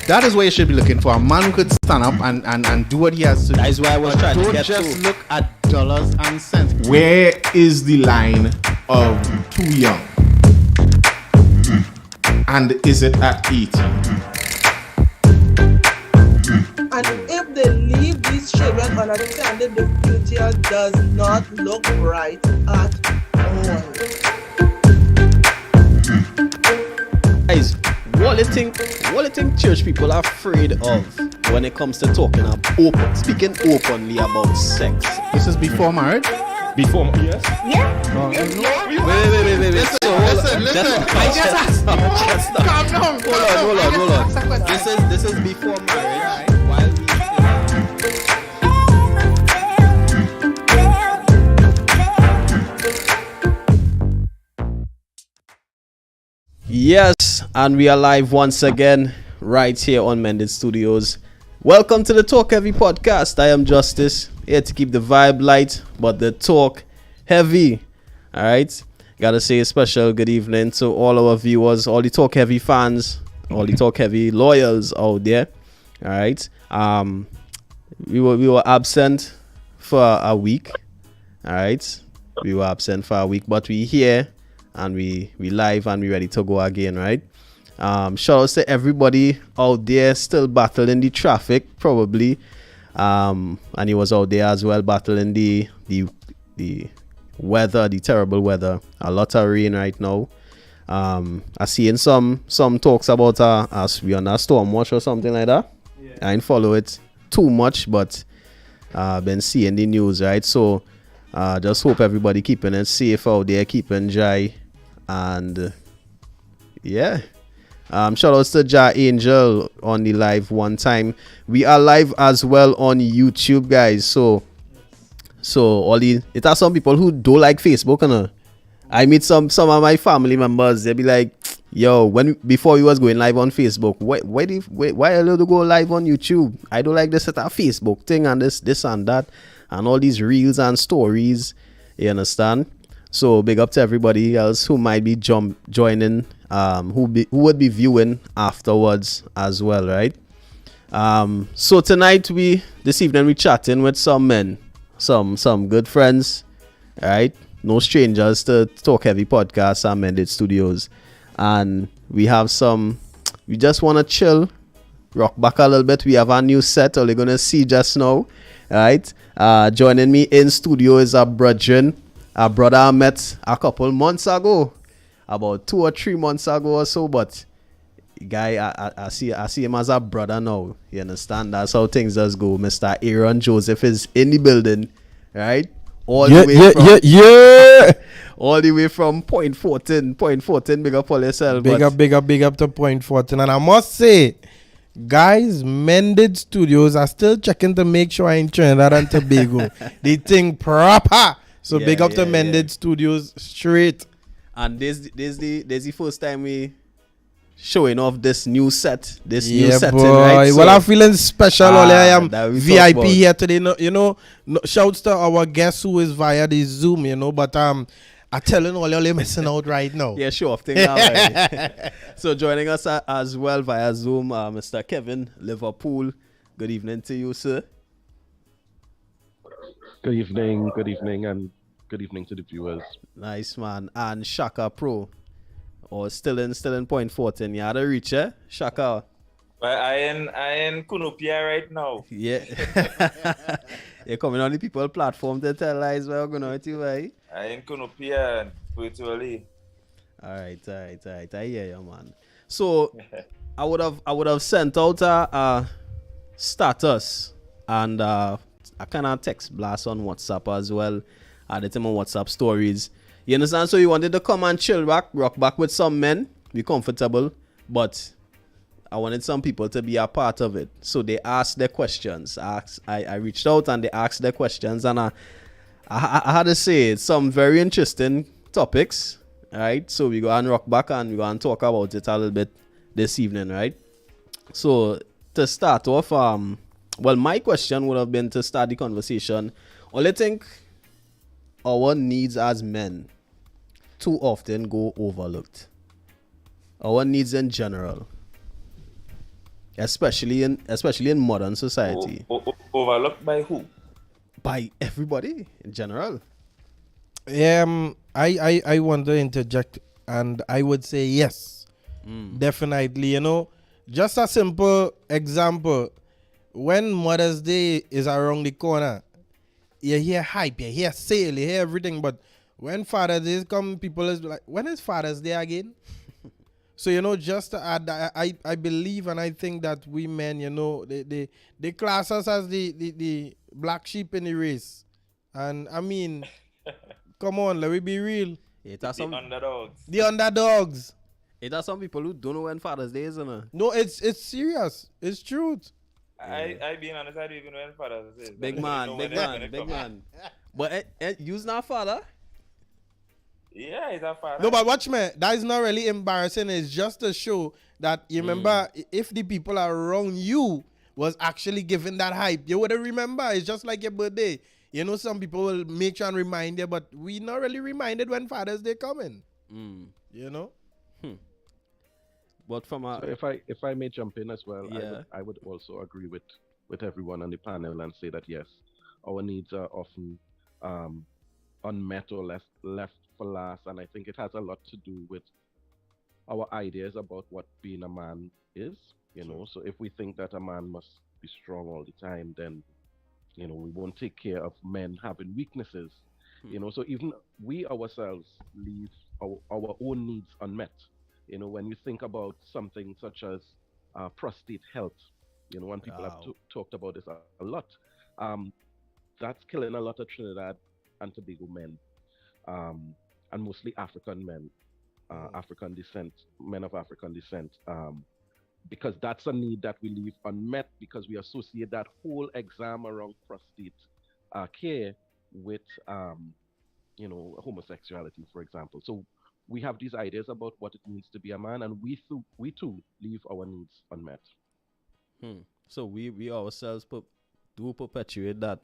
That is what you should be looking for. A man who could stand up and do what he has to do. That is why I was trying to Don't get just to. look at dollars and cents. Where is the line of too young? And is it at 18? And if they leave these children unattended, the future does not look bright at all. Guys, what do you think church people are afraid of when it comes to speaking openly about sex? This is before marriage? Before, yes. Wait. Listen. Calm down. Hold on. This is before marriage. While we Yes, and we are live once again right here on Mended Studios. Welcome to the Talk Heavy podcast. I am Justice, here to keep the vibe light, but the talk heavy. All right, gotta say a special good evening to all our viewers, all the Talk Heavy fans, all the Talk Heavy loyals out there. All right, we were absent for a week. All right, we were absent for a week, but we here. And we live and we ready to go again, right? Shout out to everybody out there still battling the traffic, probably. And he was out there as well battling the weather, the terrible weather. A lot of rain right now. I seen some talks about us we on a storm watch or something like that. Yeah. I didn't follow it too much, but been seeing the news, right? So just hope everybody keeping it safe out there, keeping dry. And yeah, shout outs to Ja Angel on the live one time. We are live as well on YouTube, guys. So it has some people who don't like Facebook, and I meet some of my family members. They be like, "Yo, before we was going live on Facebook, why are you to go live on YouTube? I don't like this at a Facebook thing and this and that and all these reels and stories." You understand? So big up to everybody else who might be joining, who would be viewing afterwards as well, right? So this evening we chatting with some men, some good friends, right? No strangers to Talk Heavy Podcast and Mended Studios, and we just want to chill, rock back a little bit. We have a new set, all you're gonna see just now, right? Joining me in studio is a brother I met a couple months ago, about 2 or 3 months ago or so, but guy, I see him as a brother now. You understand? That's how things does go. Mr. Aaron Joseph is in the building, right? All the way from Point 14. Big up all yourself. Big up to Point 14. And I must say, guys, Mended Studios are still checking to make sure I ain't Trinidad and Tobago. They think proper. So big up to Mended Studios straight. And this the first time we showing off this new set. New setting, right? So, well, I'm feeling special. I am VIP here today. Shouts to our guest who is via the Zoom, but I'm telling all y'all missing out right now. Yeah, sure. Thing right. So joining us as well via Zoom, Mr. Kevin Liverpool. Good evening to you, sir. Good evening, and good evening to the viewers. Nice, man. And Shaka Pro, or still in Point 14. You had a reach, eh? Shaka. But I in Kunupia right now. Yeah. You're coming on the people platform to tell lies where we're going to you, right? I in Kunupia virtually. All right. I hear you, man. So I would have sent out a status and a kind of text blast on WhatsApp as well. At the time on WhatsApp stories. You understand? So you wanted to come and chill back, rock back with some men, be comfortable, but I wanted some people to be a part of it. So they asked their questions. I reached out and they asked their questions, and I had to say it's some very interesting topics, right? So we go and rock back and we go and talk about it a little bit this evening, right? So to start off, well, my question would have been to start the conversation. Well, I think our needs as men too often go overlooked. Our needs in general. especially in modern society, Overlooked by who? by everybody in general. I want to interject, and I would say yes, definitely. You know, just a simple example. When Mother's Day is around the corner, you hear hype, you hear sale, you hear everything. But when Father's Day come, people is like, when is Father's Day again? So you know, just to add, I believe and I think that we men, you know, they class us as the black sheep in the race, and I mean, come on, let me be real. It has The some underdogs. The underdogs. people who don't know when Father's Day is, you know. No, it's serious. It's truth. I being honest, I don't even know when Father's Day is. Big I don't man, know big when it's man, gonna big come. man. But you's not father. Yeah, it's a father. No, but watch me. That is not really embarrassing. It's just to show that you remember if the people around you was actually giving that hype, you would remember. It's just like your birthday. You know, some people will make sure and remind you, but we not really reminded when Father's Day coming. You know? But from So a if I may jump in as well, Yeah. I would also agree with everyone on the panel and say that yes, our needs are often um, unmet or left for last, and I think it has a lot to do with our ideas about what being a man is. You know, so if we think that a man must be strong all the time, then we won't take care of men having weaknesses. So even we ourselves leave our own needs unmet. When you think about something such as prostate health, when people have Wow. talked about this a lot, um, that's killing a lot of Trinidad and Tobago men, um, and mostly African men, African descent, men of African descent, because that's a need that we leave unmet because we associate that whole exam around prostate care with, homosexuality, for example. So we have these ideas about what it means to be a man, and we too leave our needs unmet. So we ourselves do perpetuate that.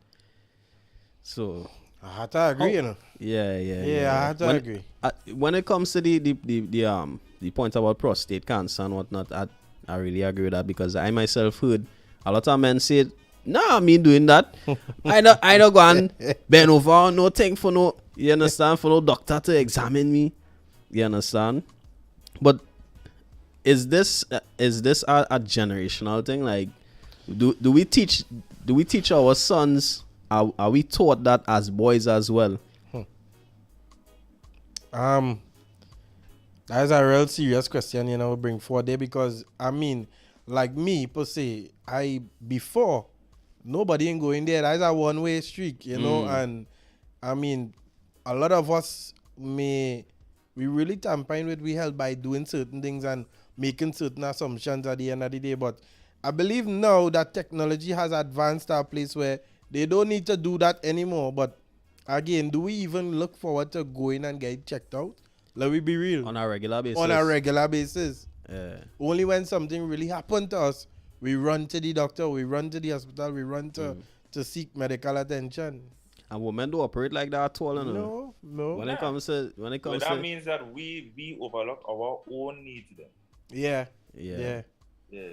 So I had to agree, you know. yeah. I had to agree. When it comes to the point about prostate cancer and whatnot, I really agree with that because I myself heard a lot of men say, "Nah, me doing that. I don't go and bend over, no thing for no. You understand? For no doctor to examine me. You understand? But is this a generational thing? Like, do we teach our sons? Are we taught that as boys as well? That is a real serious question, you know, bring forward there because I mean, like me per se, before nobody ain't going there. That's a one-way street, you know, and I mean, a lot of us we really tampering with we help by doing certain things and making certain assumptions at the end of the day. But I believe now that technology has advanced to a place where they don't need to do that anymore. But again, do we even look forward to going and get checked out? Let me be real. On a regular basis. On a regular basis. Yeah. Only when something really happened to us, we run to the doctor, we run to the hospital, we run to seek medical attention. And women don't operate like that at all, you know? No. When it comes to But that means that we overlook our own needs then. Yeah. Yeah. Yeah.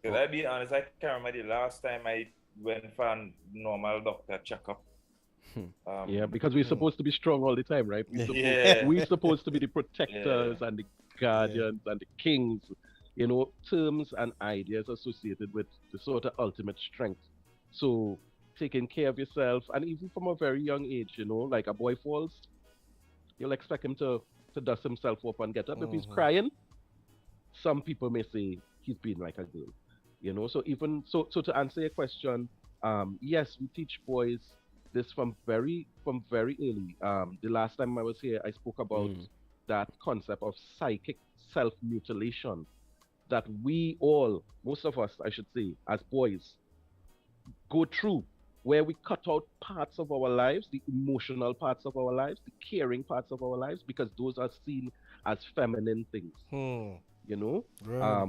Because I be honest, I can't remember the last time I went for a normal doctor checkup. Yeah, because we're supposed to be strong all the time, right? Yeah. We're supposed to be the protectors and the guardians and the kings, terms and ideas associated with the sort of ultimate strength. So taking care of yourself, and even from a very young age, like a boy falls, you'll expect him to dust himself up and get up. If he's crying, some people may say he's being like a girl, so even so to answer your question, yes, we teach boys this from very early. The last time I was here, I spoke about that concept of psychic self-mutilation that we all, most of us, I should say, as boys, go through, where we cut out parts of our lives, the emotional parts of our lives, the caring parts of our lives, because those are seen as feminine things. Right.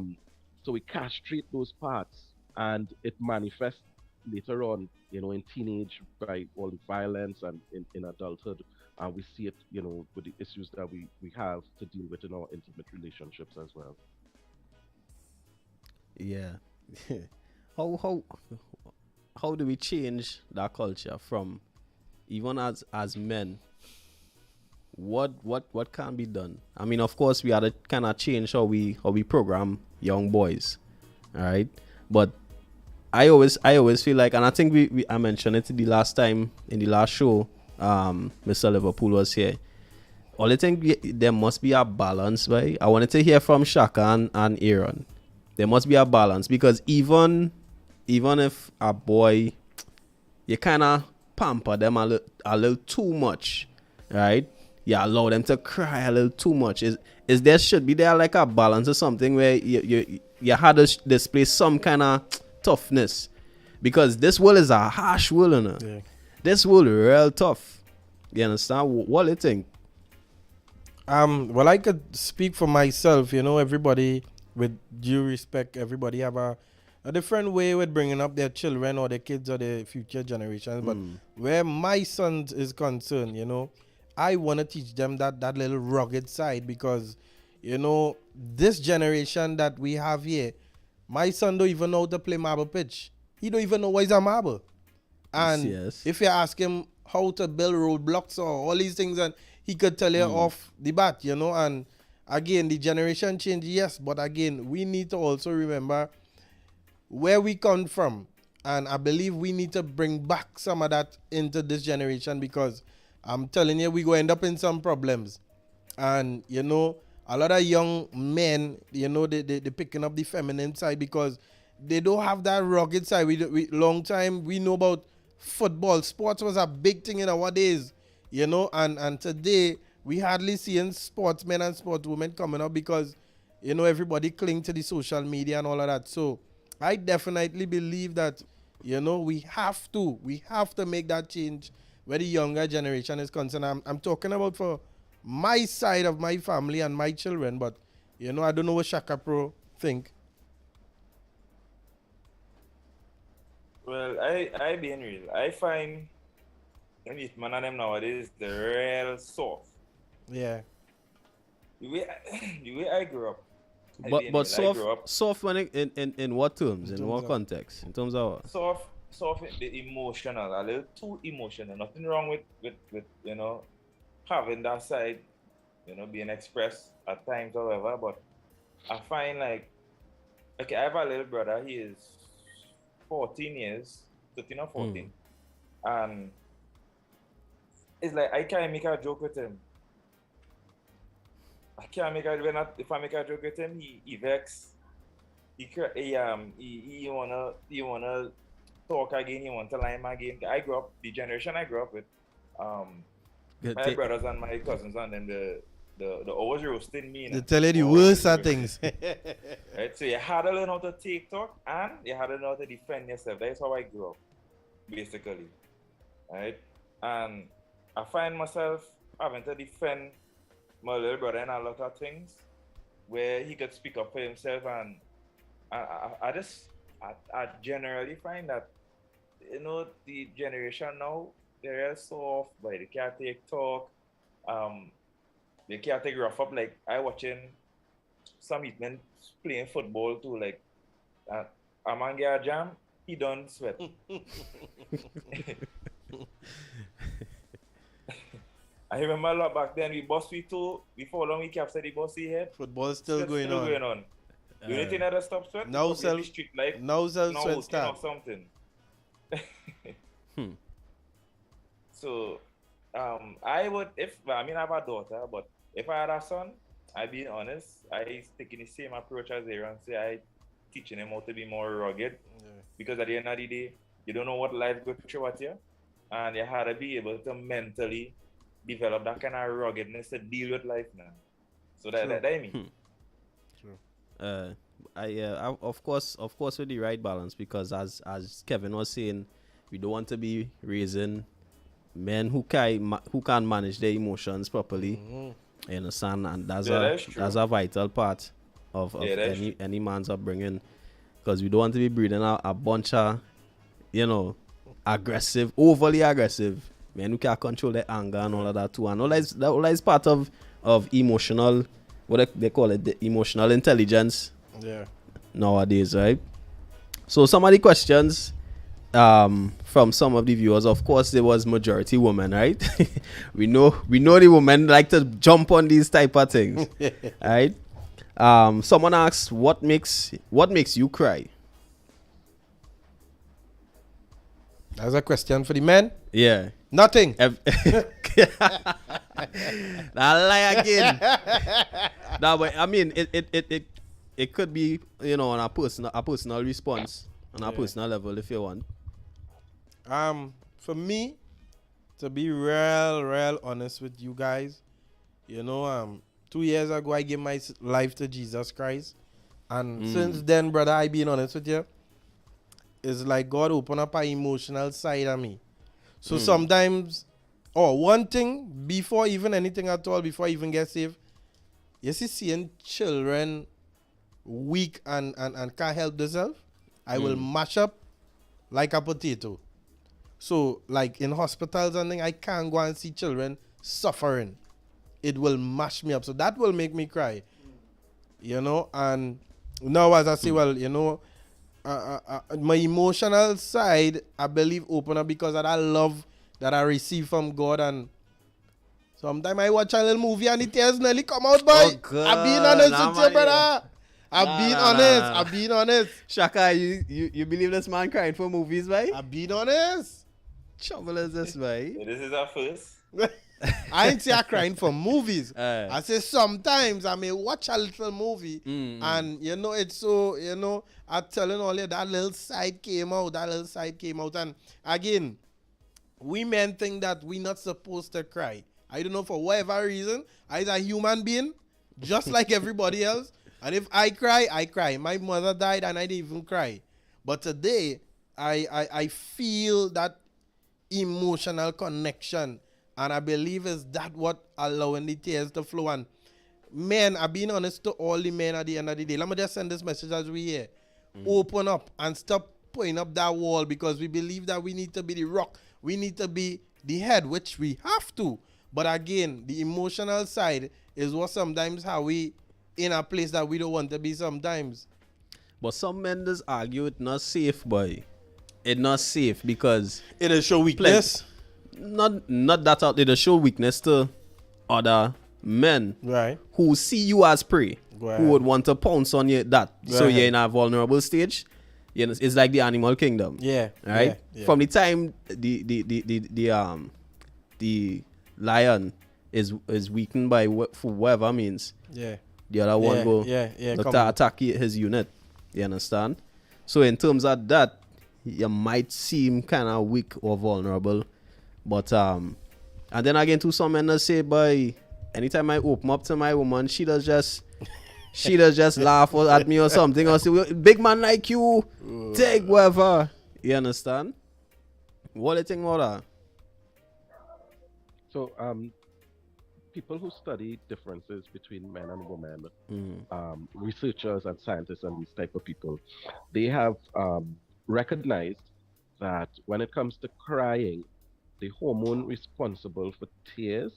So we castrate those parts, and it manifests later on, in teenage by all the violence, and in adulthood, we see it, with the issues that we have to deal with in our intimate relationships as well. Yeah. how how do we change that culture from even as men? What can be done? I mean, of course, we had to kind of change how we program young boys, all right. But I always feel like, and I think I mentioned it the last time in the last show. Mr. Liverpool was here. All I think there must be a balance, right? I wanted to hear from Shaka and Aaron. There must be a balance because even if a boy, you kind of pamper them a little too much, right? You allow them to cry a little too much. Is there should be there like a balance or something where you had to display some kind of toughness, because this world is a harsh world, you know? Yeah. This world real tough. You understand? What do you think? Well, I could speak for myself. Everybody, with due respect, everybody have a different way with bringing up their children or their kids or their future generations. But where my son is concerned, I want to teach them that little rugged side, because, this generation that we have here, my son don't even know how to play marble pitch. He don't even know what is a marble. And Yes. if you ask him how to build roadblocks or all these things, and he could tell you off the bat, and again, the generation change, yes, but again, we need to also remember where we come from. And I believe we need to bring back some of that into this generation, because I'm telling you, we go end up in some problems. And, a lot of young men, they picking up the feminine side because they don't have that rugged side. We long time, we know about football. Sports was a big thing in our days, and today we hardly seeing sportsmen and sportswomen coming up because, everybody cling to the social media and all of that. So I definitely believe that, we have to make that change where the younger generation is concerned. I'm talking about for my side of my family and my children, but, I don't know what Shaka Pro think. Well, I being real, I find when youth man and them nowadays, they're real soft. Yeah. The way I grew up. I But being real, I grew up soft when in what terms? In what of- context? In terms of what? soft, the emotional, a little too emotional. Nothing wrong with having that side, being expressed at times, however. But I find like, okay, I have a little brother. He is 14 years, 13 or 14, and it's like I can't make a joke with him. I can't make a if I make a joke with him, he vex. He wanna talk again. He want to lime again. The generation I grew up with, my brothers and my cousins and then the always roasting me. They tell you the worst of things. Right? So you had to learn how to take talk and you had to learn how to defend yourself. That's how I grew up, basically. Right? And I find myself having to defend my little brother in a lot of things where he could speak up for himself, and I generally find that the generation now, they're soft, but they can't take talk. They can't take rough up. Like I watching some men playing football too. Like a man get a jam, he don't sweat. I remember a lot back then. We bust we too. Before long we captured the bus here. Football still going on. The only thing that stop sweat Now is probably street life. Now sweat Or start. something. So, I would I have a daughter, but if I had a son, I being honest, I taking the same approach as Aaron. Say I teaching him how to be more rugged, because at the end of the day, you don't know what life goes through at you, and you had to be able to mentally develop that kind of ruggedness to deal with life now. So that I mean. I of course with the right balance, because as Kevin was saying, we don't want to be raising men who can manage their emotions properly. You understand? And that's a vital part of any man's upbringing, because we don't want to be breeding a bunch of overly aggressive men who can't control their anger and all of that too. And all that is part of emotional, what they call it, the emotional intelligence. Yeah. nowadays, right? So some of the questions from some of the viewers, of course, there was majority women, right? we know the women like to jump on these type of things, right? Someone asks, what makes you cry? That's a question for the men. Yeah. Nothing. That lie again. No, but I mean, it could be, you know, on a personal response, on a personal level, if you want. For me, to be real honest with you guys, you know, 2 years ago I gave my life to Jesus Christ, and since then, brother, I being honest with you, it's like God opened up an emotional side of me. So sometimes, one thing before even anything at all, before I even get saved, you see, seeing children weak and can't help themselves, I will mash up like a potato. So, like in hospitals and things, I can't go and see children suffering. It will mash me up. So that will make me cry. You know, and now as I say, well, you know, my emotional side, I believe, open up because of that love that I receive from God. And sometimes I watch a little movie and the tears nearly come out, boy. Oh, God. I'm being honest Nah, with you, man, brother. I'm being honest. Shaka, you believe this man crying for movies, right? I'm being honest. Trouble is this, right? So this is our first. I ain't say I crying for movies. Aye. I say sometimes I may watch a little movie and you know it's so, you know, I'm telling all you that little side came out. And again, we men think that we not supposed to cry. I don't know, for whatever reason. I'm a human being, just like everybody else. And if I cry, I cry. My mother died and I didn't even cry. But today, I feel that emotional connection, and I believe is that what allowing the tears to flow. And men, I'm being honest to all the men at the end of the day. Let me just send this message as we here. Open up and stop putting up that wall, because we believe that we need to be the rock. We need to be the head, which we have to. But again, the emotional side is what sometimes how we in a place that we don't want to be sometimes. But some men just argue it's not safe, boy. It's not safe because It'll show weakness. not that out. It'll show weakness to other men Right. who see you as prey, Right. who would want to pounce on you. So Right. you're in a vulnerable stage. You know, it's like the animal kingdom. Yeah. Right. Yeah. From the time the lion is weakened by for whatever means, Yeah. the other one go Yeah. look Come to on. attack his unit. You understand? So in terms of that, you might seem kind of weak or vulnerable, but and then again, to some men, they say, "Boy, anytime I open up to my woman, she does just laugh at me or something, or say, well, big man like you, take whatever." You understand? What do you think about that? So, people who study differences between men and women, researchers and scientists and these type of people, they have recognized that when it comes to crying, the hormone responsible for tears,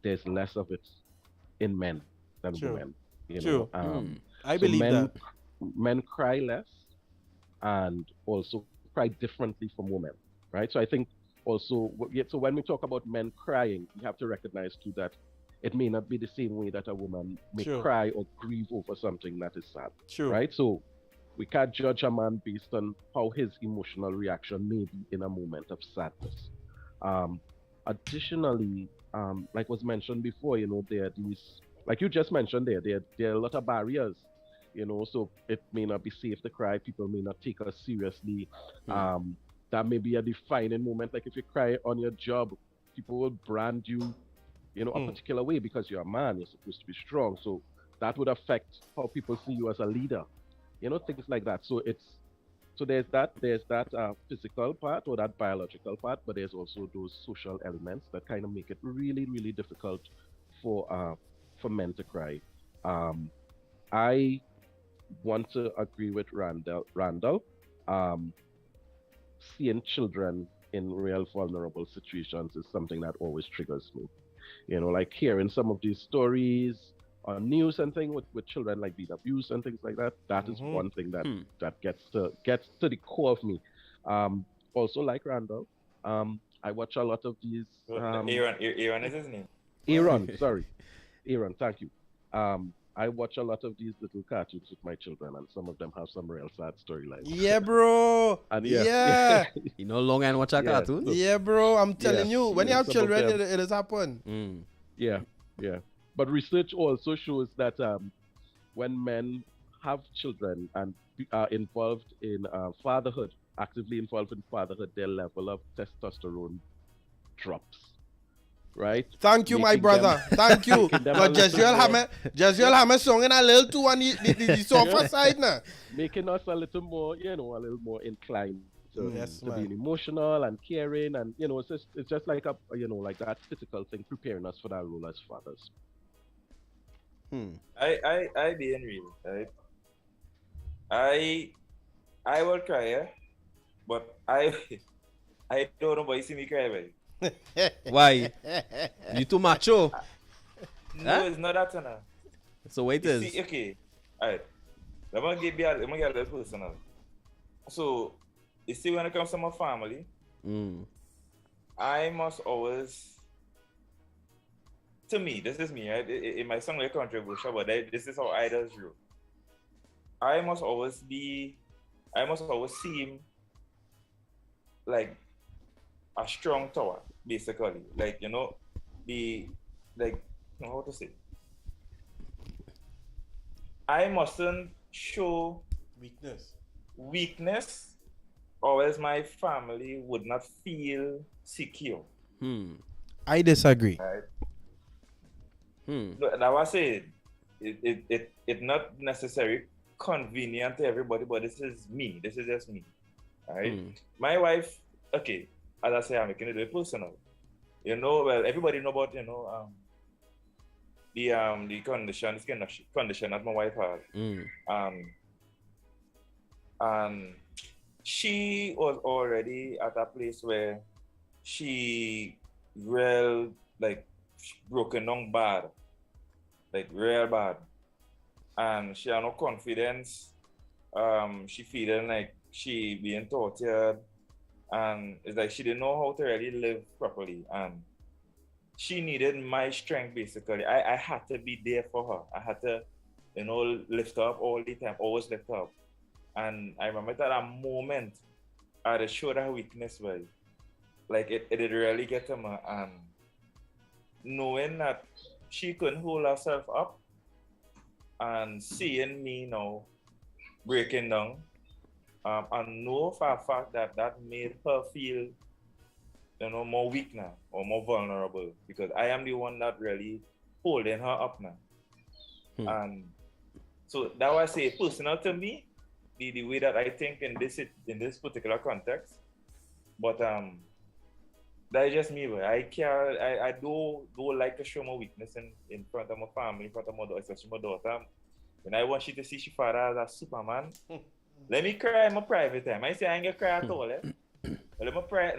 there's less of it in men than True. women. You True. know, I so believe men, that. men cry less and also cry differently from women, right? So I think also, so when we talk about men crying, we have to recognize too that it may not be the same way that a woman may True. cry or grieve over something that is sad, True. right? So we can't judge a man based on how his emotional reaction may be in a moment of sadness. Additionally, like was mentioned before, you know, there are these, like you just mentioned there are a lot of barriers, you know, so it may not be safe to cry. People may not take us seriously. That may be a defining moment. Like if you cry on your job, people will brand you, you know, a particular way because you're a man. You're supposed to be strong. So that would affect how people see you as a leader. You know, things like that. So there's that physical part or that biological part, but there's also those social elements that kind of make it really, really difficult for men to cry. I want to agree with Randall. Seeing children in real vulnerable situations is something that always triggers me. You know, like hearing some of these stories on news and things with children like being abused and things like that. That is one thing that gets to the core of me. Also like Randall, I watch a lot of these. Aaron is his name. Aaron, sorry, Aaron. Thank you. I watch a lot of these little cartoons with my children, and some of them have some real sad storylines. Yeah, bro. And Yeah. You no longer and watch a cartoon? Yeah, bro. I'm telling Yes, you, when you have some of children, them. it has happened. Yeah. But research also shows that when men have children and are involved in fatherhood, actively involved in fatherhood, their level of testosterone drops. Right? Thank you, my Making brother. them- Thank you. making them a But little Jezreel have a song in a little too on the sofa side now. Making us a little more, a little more inclined to, Yes, to man. being emotional and caring, and it's just like a like that physical thing, preparing us for that role as fathers. I being real, right? I will cry, yeah? But I don't know why you see me cry, baby. Why? You too macho. No, Huh? it's not that, no. So wait You is. see, okay, alright. Let me get a little personal. So, you see, when it comes to my family, I must always, to me, this is me, right? It might sound like controversial, but this is how I does you. I must always seem like a strong tower, basically. Like, how to say? I mustn't show weakness, or else my family would not feel secure. I disagree. Right? That was it. It not necessarily convenient to everybody, but this is me. This is just me. Right? My wife, okay, as I say, I'm making it very personal. Well, everybody know about the condition, this kind of condition that my wife had. And she was already at a place where she real broken down bad, like real bad, and she had no confidence. She feeling like she being tortured, and it's like she didn't know how to really live properly, and she needed my strength basically. I had to be there for her. I had to, lift her up all the time, always lift her up. And I remember that moment I had showed her weakness, well, like it did really get to me, and knowing that she couldn't hold herself up and seeing me now breaking down, and know for a fact that made her feel more weak now or more vulnerable, because I am the one that really holding her up now. And so that was say personal to me, the way that I think in this particular context. But that's just me, boy. I don't like to show my weakness in front of my family, in front of my daughter, especially my daughter. And I want you to see she father as a Superman. Let me cry in my private time. I say I ain't gonna cry at all, eh? Let me cry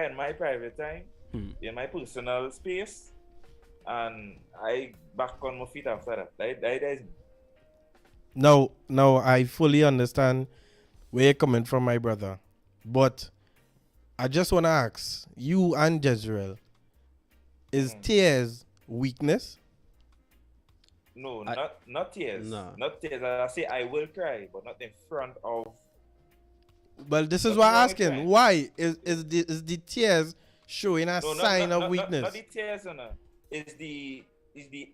in my private time, in my personal space, and I back on my feet after that. That is me. Now I fully understand where you're coming from, my brother. But I just want to ask you and Jezreel, is tears weakness? No, not tears. No. Not tears. I say I will cry, but not in front of. Well, this is Nothing why I'm wrong with asking. crying. Why is the tears showing a No, sign of weakness? Not the tears, no. It's the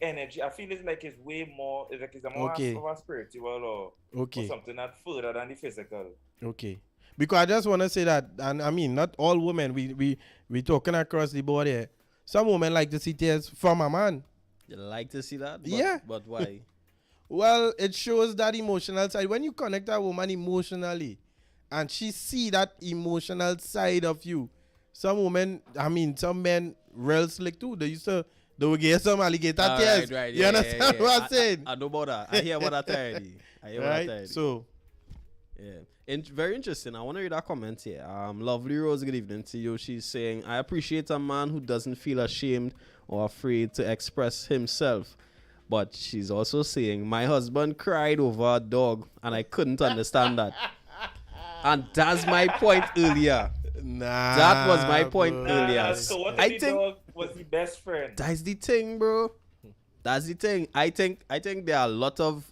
energy. I feel it's like it's way more. It's like it's a more Okay. of a spiritual or Okay. something that further than the physical. Okay. Because I just want to say that, and I mean, not all women. We talking across the board here. Some women like to see tears from a man. You like to see that? But, Yeah. But why? Well, it shows that emotional side. When you connect a woman emotionally, and she see that emotional side of you, some women, I mean, some men real slick too. They will get some alligator All tears. right, You understand what I'm saying? I know about that. I hear about that already. Right? So, Yeah. Very interesting. I want to read that comment here. Lovely Rose, good evening to you. She's saying, I appreciate a man who doesn't feel ashamed or afraid to express himself, But she's also saying, my husband cried over a dog and I couldn't understand that. And that's my point earlier. Nah. That was my point bro. earlier. So what I if the think dog was the best friend? that's the thing, bro. That's the thing. I think there are a lot of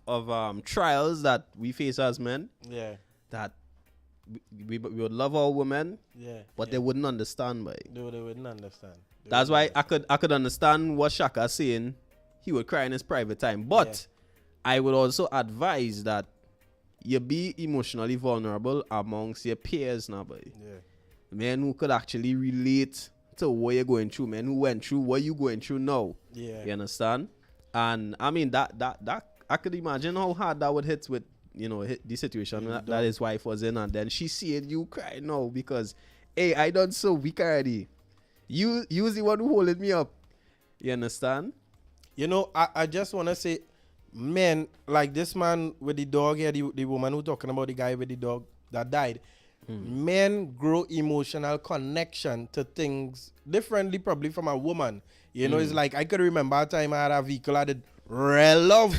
trials that we face as men Yeah. that we would love our women, Yeah. but they wouldn't understand, boy. They wouldn't understand. They That's wouldn't why I could understand what Shaka saying. He would cry in his private time, but I would also advise that you be emotionally vulnerable amongst your peers now, boy. Yeah. Men who could actually relate to what you're going through, men who went through what you're going through now. Yeah. You understand? And I mean that I could imagine how hard that would hit with hit the situation that his wife was in, and then she seeing you cry now because hey, I done so weak already. You was the one who holding me up. You understand? You know, I just want to say, men, like this man with the dog here, the woman who talking about the guy with the dog that died, men grow emotional connection to things differently probably from a woman. You know, it's like, I could remember a time I had a vehicle I did real love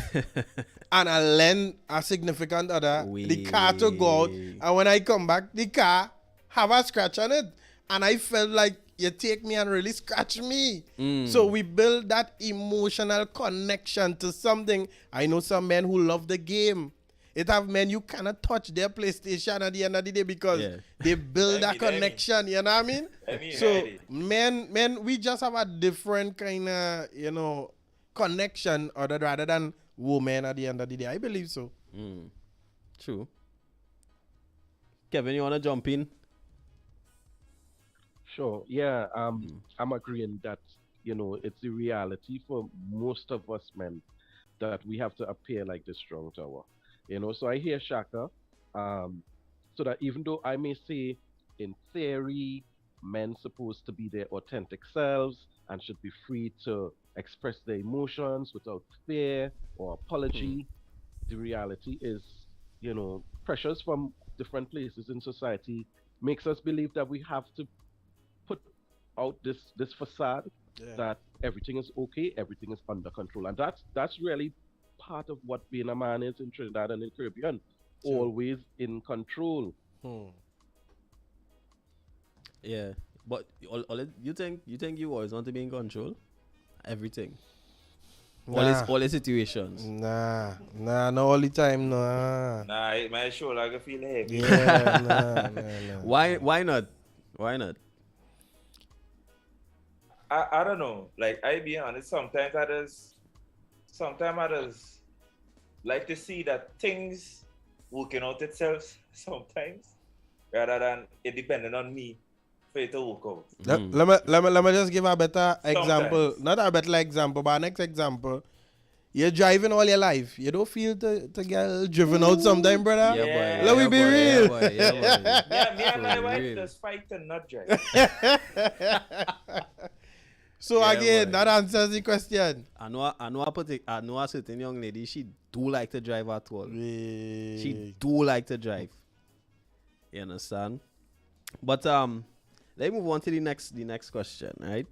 and I lend a significant other the car to go out, and when I come back, the car have a scratch on it, and I felt like you take me and really scratch me. So we build that emotional connection to something. I know some men who love the game. It have men you cannot touch their PlayStation at the end of the day because they build that connection. You know what I mean? So men, we just have a different kind of connection rather than women at the end of the day. I believe so. True. Kevin, you wanna jump in? Sure. Yeah. I'm agreeing that it's the reality for most of us men that we have to appear like the strong tower. So I hear Shaka. So that even though I may say, in theory, men supposed to be their authentic selves and should be free to express their emotions without fear or apology, the reality is, pressures from different places in society makes us believe that we have to put out this facade that everything is okay, everything is under control, and that's really part of what being a man is in Trinidad and in Caribbean. Always in control. Yeah, but you think you always want to be in control? Everything. All the situations. Nah, not all the time, nah. Nah, my shoulder can feel heavy. Yeah, nah. Why not? Why not? I don't know. Like, I be honest, sometimes I just like to see that things working out itself sometimes, rather than it depending on me for it to work out. Let me just give a better example. Not a better example, but an next example. You're driving all your life. You don't feel to get driven out sometime, brother? Yeah, boy. Let me be real. Me and my wife just fight to not drive. So again, that answers the question. I know a certain young lady, she do like to drive at all. She do like to drive. You understand? But let's move on to the next question, right?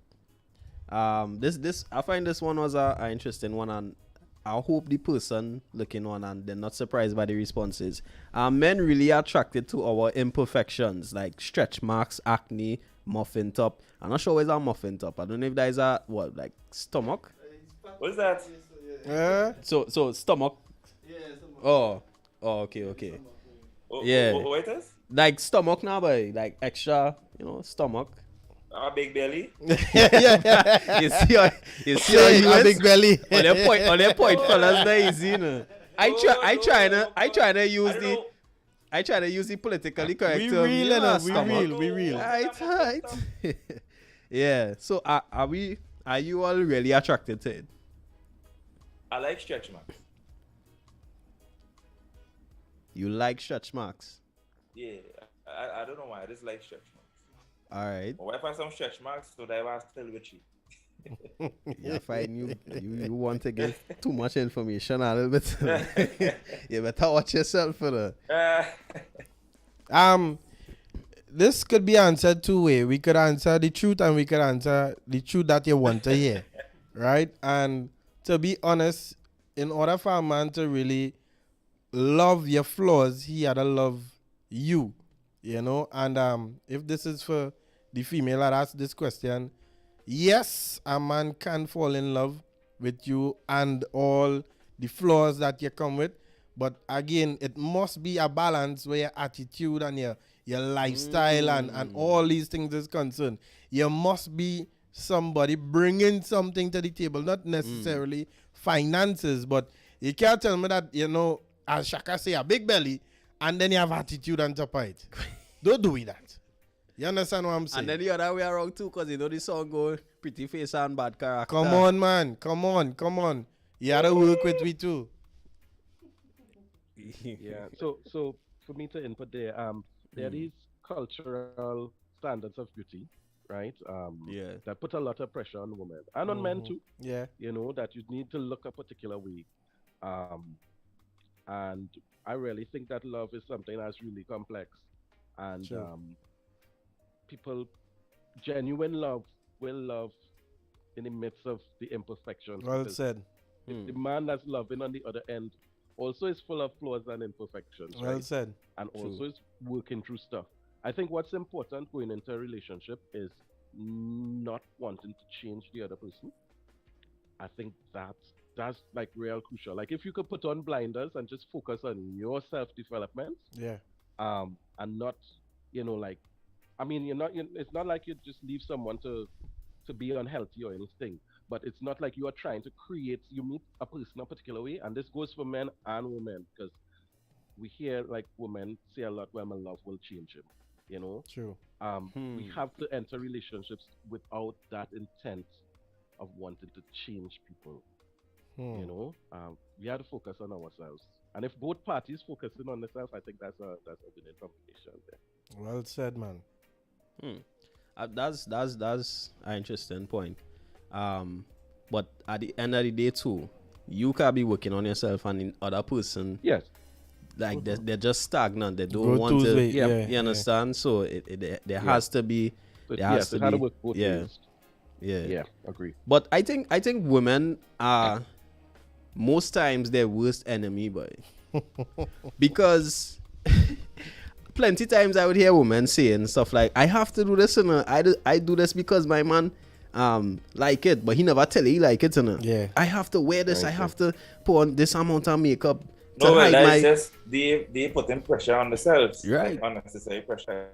This I find this one was a interesting one, and I hope the person looking on and they're not surprised by the responses. Men really attracted to our imperfections like stretch marks, acne, muffin top. I'm not sure where's our muffin top. I don't know if that is a like stomach. What's that? So stomach. Yeah, stomach. Oh, okay. Yeah. What it is? Like stomach now, boy. Like extra, stomach. A big belly. You see how A big belly. on their point, fellas, that easy, I try to use the politically correct We term. We real. Right. Yeah. So are you all really attracted to it? I like stretch marks. You like stretch marks? Yeah. I don't know why. I just like stretch marks. All right. My wife has some stretch marks, so that was still with you. Yeah, fine. You want to give too much information a little bit. You better watch yourself for that. This could be answered two ways. We could answer the truth and we could answer the truth that you want to hear. Right? And to be honest, in order for a man to really love your flaws, he had to love you, you know. And if this is for the female that asked this question, yes, a man can fall in love with you and all the flaws that you come with, but again, it must be a balance where your attitude and your lifestyle and all these things is concerned. You must be somebody bringing something to the table, not necessarily finances, but you can't tell me that, you know, as Shaka say, a big belly, and then you have attitude on top of it. Don't do that. You understand what I'm saying? And then the other way around too, because you know the song go pretty face and bad character. Come on, man. Come on. You gotta work with me too. Yeah. So for me to input there, there are these cultural standards of beauty, right? Yeah. That put a lot of pressure on women and on men too. Yeah. You know, that you need to look a particular way. And I really think that love is something that's really complex. And Sure. people, genuine love will love in the midst of the imperfections. Well because said. the man that's loving on the other end also is full of flaws and imperfections, Well right? said. And also is working through stuff. I think what's important going into a relationship is not wanting to change the other person. I think that's like real crucial. Like if you could put on blinders and just focus on your self development, Yeah. and not, you know, like, I mean, it's not like you just leave someone to be unhealthy or anything, but it's not like you are trying to create, you meet a person a particular way, and this goes for men and women, because we hear like women say a lot, well, my love will change him, you know. True. We have to enter relationships without that intent of wanting to change people, you know. We have to focus on ourselves, and if both parties focusing on themselves, I think that's a winning combination there. Well said, man. That's an interesting point. But at the end of the day too, you can be working on yourself and the other person, Yes. like they're just stagnant. They don't Go want to. Tuesday, yeah, You understand? So there has to be. But There has yes, it to had to be. work both Yeah. ways. Yeah. Yeah, agree. But I think women are most times their worst enemy, boy. Because plenty times I would hear women saying stuff like, I have to do this and I do this because my man like it, but he never tell you he like it and Yeah. I have to wear this, I have to put on this amount of makeup to No, hide that's my just they putting pressure on themselves. Right. Unnecessary pressure.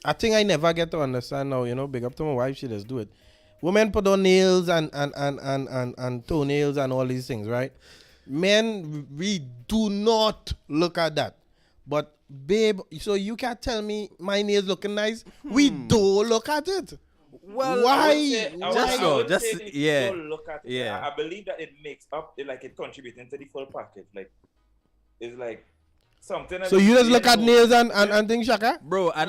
I think I never get to understand now, you know, big up to my wife, she does do it. Women put on nails and toenails and all these things, right? Men, we do not look at that. But babe, so you can't tell me my nails looking nice? We do look at it. well Why? Don't look at it. Yeah. I believe that it makes up, like it contributing to the full package. Like it's like something. So you just look at nails and things, Shaka? bro, I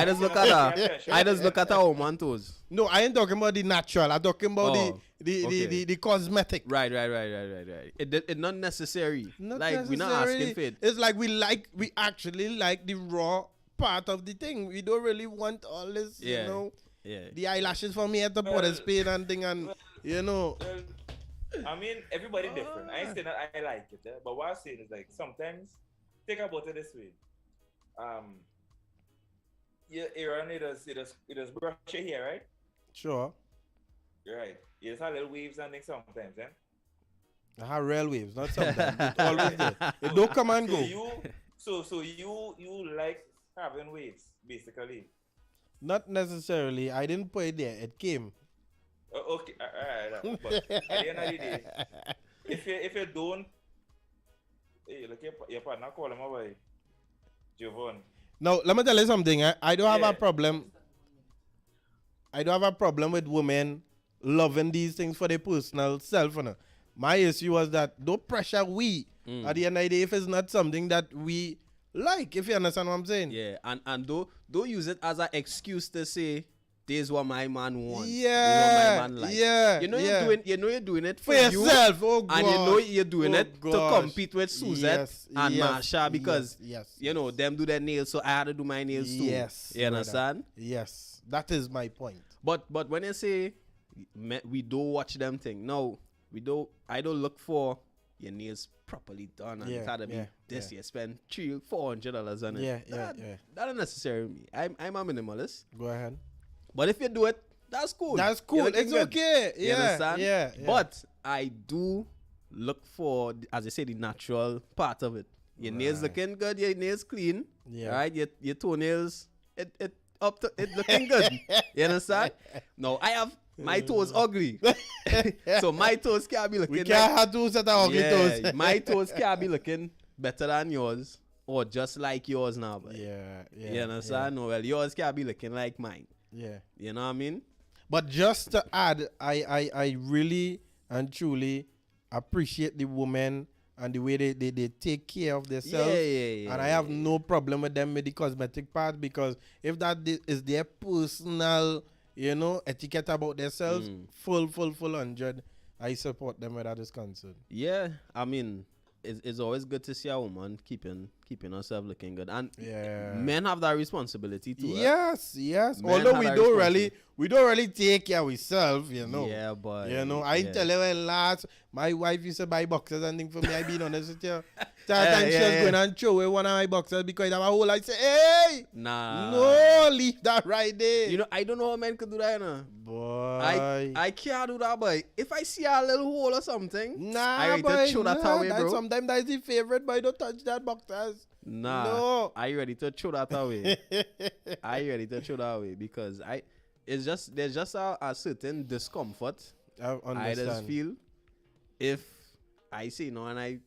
just look at her woman toes. No, I ain't talking about the natural. I'm talking about Oh, okay. the cosmetic. Right. It not necessary. Not like we're not asking necessarily. for it. It's like we actually like the raw part of the thing. We don't really want all this, Yeah. you know, Yeah. the eyelashes for me at the body spin and thing and you know. I mean, everybody different. I ain't saying that I like it, but what I'm saying is like sometimes think about it this way. Aaron, it does brush your hair, right? Sure. You're right. You just have little waves and things sometimes, eh? I have real waves, not sometimes. It's always there. It don't come and go. So you like having waves, basically. Not necessarily. I didn't put it there. It came. Okay, all right. But at the end of the day, if you don't, hey, look your partner call him away, Javon. Now, let me tell you something. I don't have Yeah. a problem. I don't have a problem with women loving these things for their personal self. You know. My issue was that don't pressure we at the end of the day if it's not something that we like, if you understand what I'm saying. Yeah, and don't use it as an excuse to say this is what my man wants. Yeah, this is what my man likes. yeah, You know yeah. you're doing it For you, yourself, oh God. and you know you're doing Oh, it to gosh. compete with Suzette Yes, and yes, Marsha because yes, you know them do their nails, so I had to do my nails too. Yes, You understand? Yes, that is my point. But when you say we don't watch them thing, no, I don't look for your nails properly done and Yeah, it had to be yeah, this. yeah. You spend $300-$400 on it. Yeah, that, yeah. That don't necessarily me. I'm a minimalist. Go ahead. But if you do it, that's cool. That's You're cool. looking It's good. okay. You Yeah, understand? yeah. But I do look for, as I say, the natural part of it. Your nails Right. looking good, your nails clean. Yeah. Right? Your toenails, it looking good. You understand? No, I have my toes ugly. So my toes can't be looking We can't have two set of ugly toes. my toes can't be looking better than yours or just like yours now. But Yeah, yeah. you understand? No, well, yours can't be looking like mine. Yeah. You know what I mean? But just to add, I really and truly appreciate the women and the way they take care of themselves. Yeah. And I have no problem with them with the cosmetic part, because if that is their personal, etiquette about themselves, full 100, I support them where that is concerned. Yeah, I mean, it's always good to see a woman keeping herself looking good, and Yeah. men have that responsibility too. Yes. Men Although have we that don't really take care of ourselves, Yeah, but I yeah. tell you when last my wife used to buy boxers and things for me. I been honest with you. That time she was going and throw away one of my boxers because I have a hole. I say, hey, Nah, no, leave that right there. I don't know how men could do that. Boy, I can't do that, boy. If I see a little hole or something, nah, I ready boy, to throw that away, bro. Sometimes that's the favorite, boy. Don't touch that boxers. Nah, No. I ready to throw that away. I ready to throw that away because there's just a certain discomfort I I just understand. feel if I see and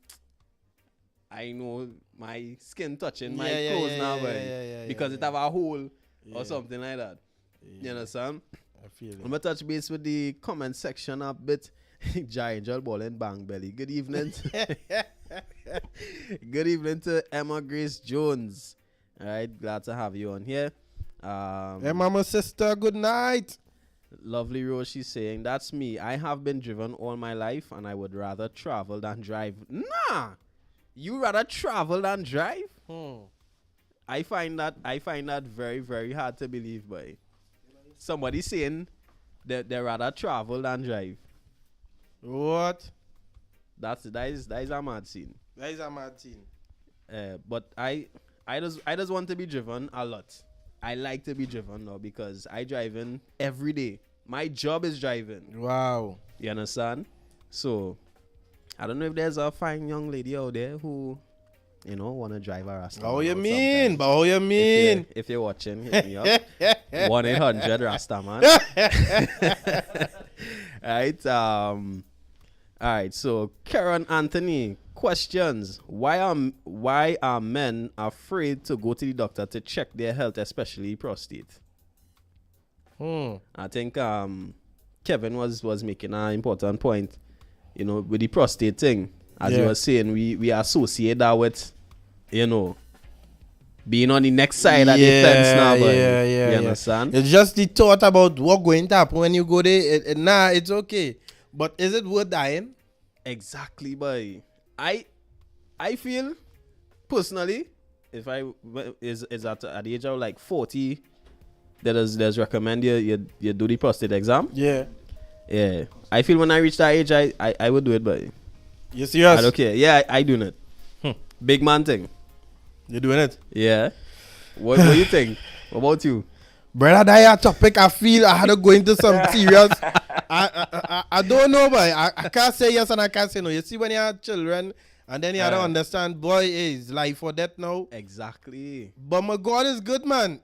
I know my skin touching my Yeah, clothes now, boy, yeah, because yeah, it have a hole Yeah. or something like that. You understand? I feel I'm it. gonna touch base with the comment section a bit. Giant Joel Ball and Bang Belly. Good evening. Good evening to Emma Grace Jones. All right, glad to have you on here. Hey, mama, sister, good night. Lovely Rose, she's saying, that's me. I have been driven all my life and I would rather travel than drive. Nah! You rather travel than drive? I find that very, very hard to believe, boy. Somebody saying that they rather travel than drive. What? That is a mad scene. That is a mad thing. But I just want to be driven a lot. I like to be driven now because I drive in every day. My job is driving. Wow. You understand? So I don't know if there's a fine young lady out there who, want to drive a Rasta. How you mean? But how you mean? If you're watching, hit me up. 1-800 Rastaman. Right. All right. So Karen Anthony questions: Why are men afraid to go to the doctor to check their health, especially prostate? I think Kevin was making an important point. With the prostate thing, as you were saying, we associate that with, being on the next side of the fence now, but you understand? It's just the thought about what going to happen when you go there. Nah, it's okay. But is it worth dying? Exactly, boy. I feel personally, if I is at the age of like 40, there's recommend you do the prostate exam. Yeah. Yeah, I feel when I reach that age, I would do it, but You serious? I don't care. Yeah, I doing it. Big man thing. You doing it? Yeah. What do you think? What about you? Brother, that topic, I feel I had to go into some serious. I don't know, boy. I can't say yes and I can't say no. You see, when you have children, and then you have to understand, boy, is life or death now. Exactly. But my God is good, man.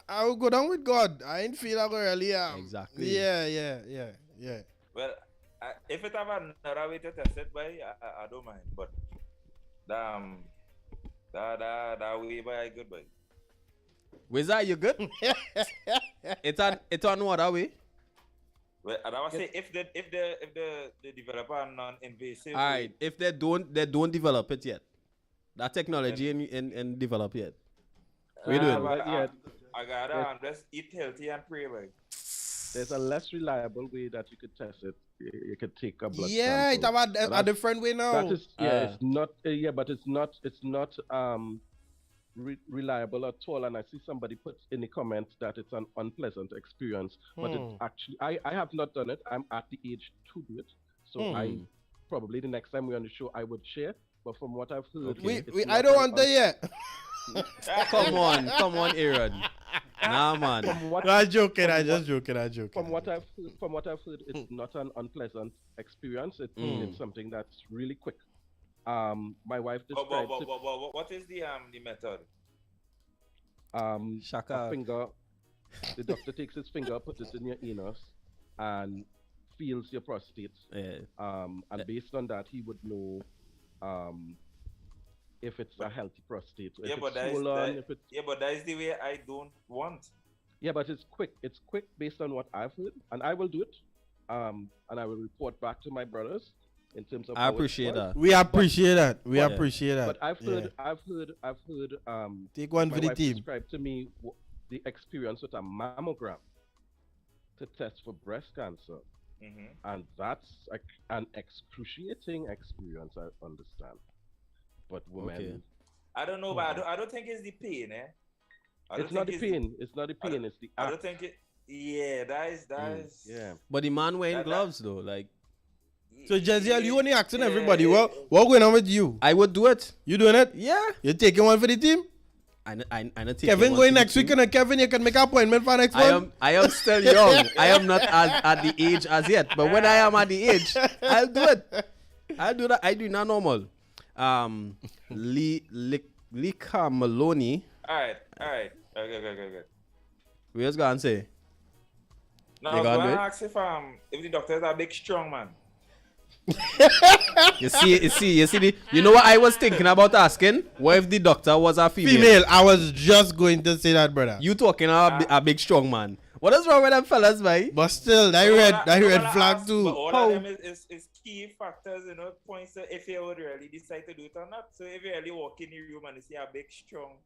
I will go down with God. I ain't feel like I really am. Exactly. Yeah. Well, if it have another way to test it, boy, I don't mind. But that way, boy, I good, boy. Wizard, you good? It's on what are we? Well, and I was say if the developer are non-invasive. All right. If they don't develop it yet, that technology and develop yet. We do it. I gotta just eat healthy and pray, boy. There's a less reliable way that you could test it. You could take a blood Yeah, it's sample. about a different way now. That is, it's not. But it's not reliable at all. And I see somebody put in the comments that it's an unpleasant experience. But it's actually, I have not done it. I'm at the age to do it. So I probably the next time we're on the show I would share. But from what I've heard, I don't want that yet. Come on, Aaron. Nah, man. I'm joking. From what I've heard, it's not an unpleasant experience. It's something that's really quick. My wife described it. What is the method? Shaka. A finger. The doctor takes his finger, puts it in your anus, and feels your prostate. Yeah. And based on that, he would know if it's a healthy prostate. If it's swollen, but that is the way I don't want. Yeah, but it's quick. It's quick based on what I've heard, and I will do it. And I will report back to my brothers in terms of. I appreciate that. We appreciate that. But I've heard. Take one my for the wife team. described to me the experience with a mammogram to test for breast cancer, and that's an excruciating experience. I understand, but women. Okay. I don't know, but I don't think it's the pain, eh? It's not the pain. It's not the pain. It's the act. I don't think it. Yeah, that is. Yeah. But the man wearing gloves though, like. So Jeziel, you only asking everybody. What going on with you? I would do it. You doing it? Yeah. You taking one for the team? I not take Kevin going next week, and Kevin, you can make an appointment for next one. I am still young. I am not at the age as yet. But when I am at the age, I'll do it. I'll do that. I do not normal. Lika Maloney. All right. Okay. We just gonna say. No, I was going to ask if the doctor is a big strong man. You see. You know what I was thinking about asking? What if the doctor was a female? I was just going to say that, brother. You talking about a big strong man? What is wrong with them fellas, man? But still, that red flag too. But all of them is key factors, points if you would really decide to do it or not. So if you really walk in the room and you see a big strong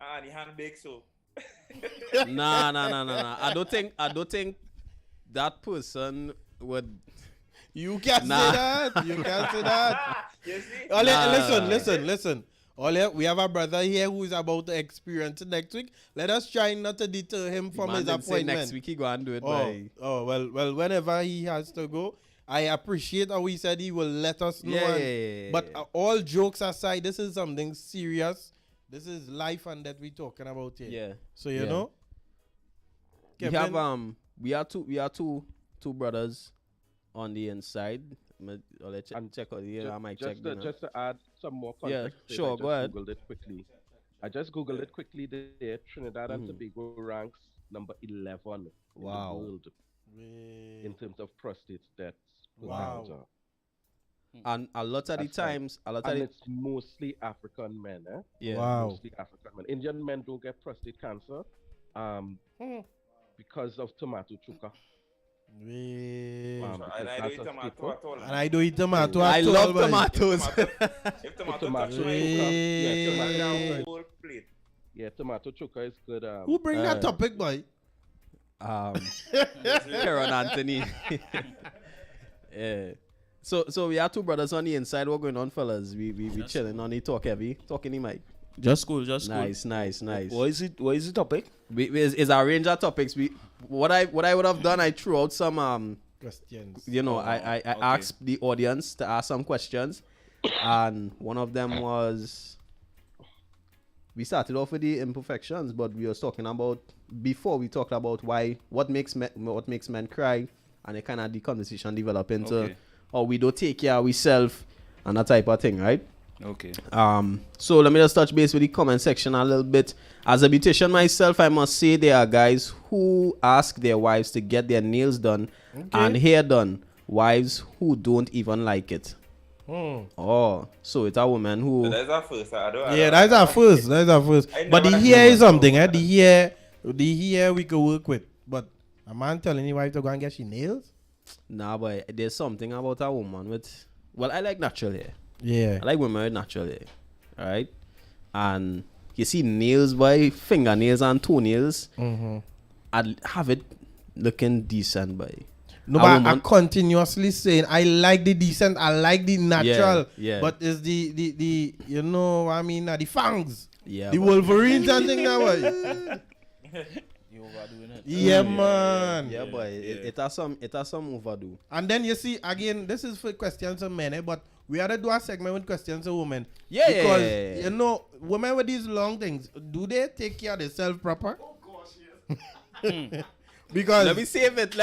and the hand big, so. Nah. I don't think that person would. You can't say that. You can't say that. You see? Listen. We have a brother here who is about to experience it next week. Let us try not to deter him from his appointment. Next week he go and do it. Well, whenever he has to go, I appreciate how he said he will let us know. Yeah. But all jokes aside, this is something serious. This is life and death we're talking about here. Yeah. So you know. Kevin, we are two brothers on the inside. I'll check out here. I might check. Just to add some more context. Yeah, sure. Go ahead. I just googled it quickly. There, Trinidad and Tobago ranks number 11 in the world in terms of prostate deaths. Wow. And a lot of the times, it's mostly African men. Yeah. Wow. Mostly African men. Indian men don't get prostate cancer, because of tomato chuka. And I don't eat tomato at all. And I don't eat tomato at all. I love tomatoes. If tomato tomato chuka is good. Who bring that topic, boy? Karen Anthony. Yeah. So we are two brothers on the inside. What going on, fellas? We chilling on the talk heavy. Talking the mic. Just cool. Nice. What is the topic? Is our range of topics. What I would have done, I threw out some questions. I asked the audience to ask some questions, and one of them was, we started off with the imperfections, but we were talking about, before we talked about what makes men cry, and it kind of the conversation developed into how we don't take care of ourselves and that type of thing, right? Okay. So let me just touch base with the comment section a little bit. As a beautician myself, I must say there are guys who ask their wives to get their nails done and hair done. Wives who don't even like it. Oh, so it's a woman who. So that's our first. That's our first. But the hair is something. The hair we could work with. But a man telling your wife to go and get your nails? Nah, but there's something about a woman with. Well, I like natural hair. Yeah. I like women with natural hair. Alright? And you see nails, boy, fingernails and toenails. I'd have it looking decent, boy. No, but I'm continuously saying I like the decent, I like the natural. Yeah. But it's the you know what I mean, the fangs. Yeah. The Wolverines and thing now, boy. You overdoing it. Yeah, man. Yeah, boy. It has some overdue. And then you see, again, this is for questions of men, but we had to do a segment with questions of women. Yeah, because, yeah. you know, women with these long things, do they take care of themselves proper? Oh, gosh, yes. Because... Let me save that.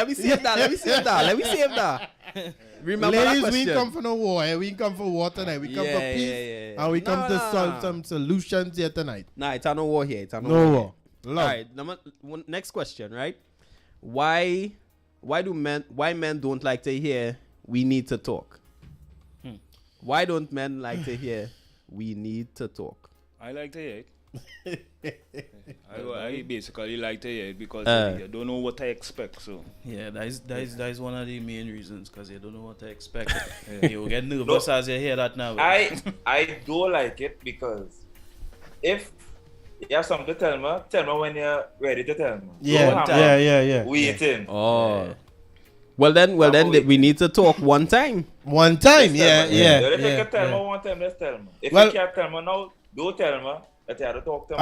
Remember ladies, that we question. come for no war. Eh? We come for war tonight. We come for peace. And we come to solve some solutions here tonight. Nah, it's a no war here. It's a No war. war. Love. All right, next question, right? Why men don't like to hear we need to talk? Why don't men like to hear we need to talk? I like to hear it. I basically like to hear it because you don't know what I expect. So yeah, that is one of the main reasons, because you don't know what to expect. You get nervous as you hear that now. I do like it because if you have something to tell me when you're ready to tell me. Yeah. Waiting. Oh. Well then we need to talk one time. One time, yeah. If you can tell me one time, just tell me. If you can't tell me now, don't tell me that you have to talk to me.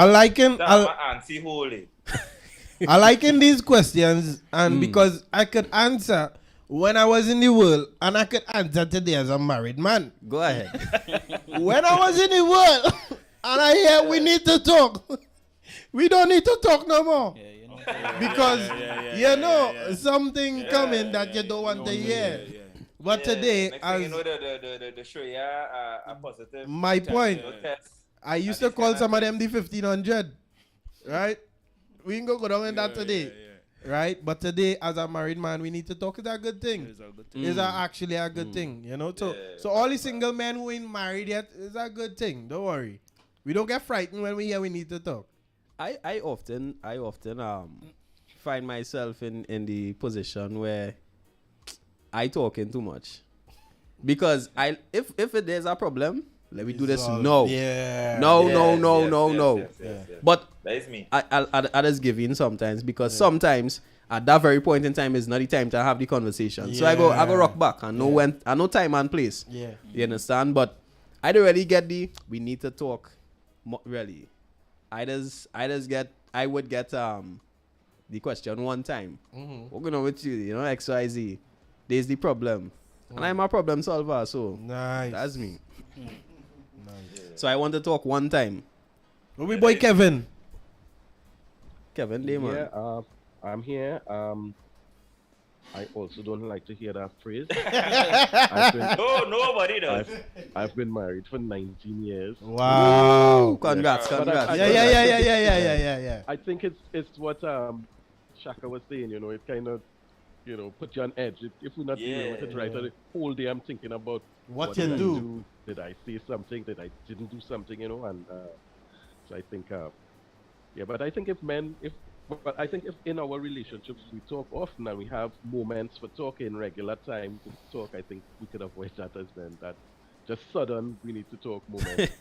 I liken these questions, and because I could answer when I was in the world, and I could answer today as a married man. Go ahead. When I was in the world, and I hear we need to talk, we don't need to talk no more. Yeah, you know. Because something coming that you don't want to hear. But today, as you know, the show, a positive. My point. I used to call some of them the 1500, right? We ain't go down in that today, right? But today, as a married man, we need to talk. It's a good thing. It's actually a good thing, you know. So all the single men who ain't married yet is a good thing. Don't worry. We don't get frightened when we hear we need to talk. I often find myself in the position where I talking too much, because if there's a problem, let me do this. No. Yeah. No. Yes. But That is me. I just give in sometimes, because sometimes at that very point in time is not the time to have the conversation. So I go rock back and know when, I know time and place. Yeah. You understand? But I don't really get we need to talk really. I would get the question one time. We're going on with you, you know, XYZ. There's the problem. And I'm a problem solver, so nice. That's me. So I want to talk one time. Who we boy Kevin? Kevin, day man. Yeah, I'm here. I also don't like to hear that phrase. Nobody does. I've been married for 19 years. Wow. Ooh, congrats. Yeah. I think it's what Shaka was saying, you know, it kind of, you know, put you on edge. If we're not dealing with it right, the whole day I'm thinking about what did you I do. Did I say something? Did I didn't do something, you know? And so I think, but I think if in our relationships we talk often and we have moments for talking, regular time to talk, I think we could avoid that as men. That just sudden we need to talk moment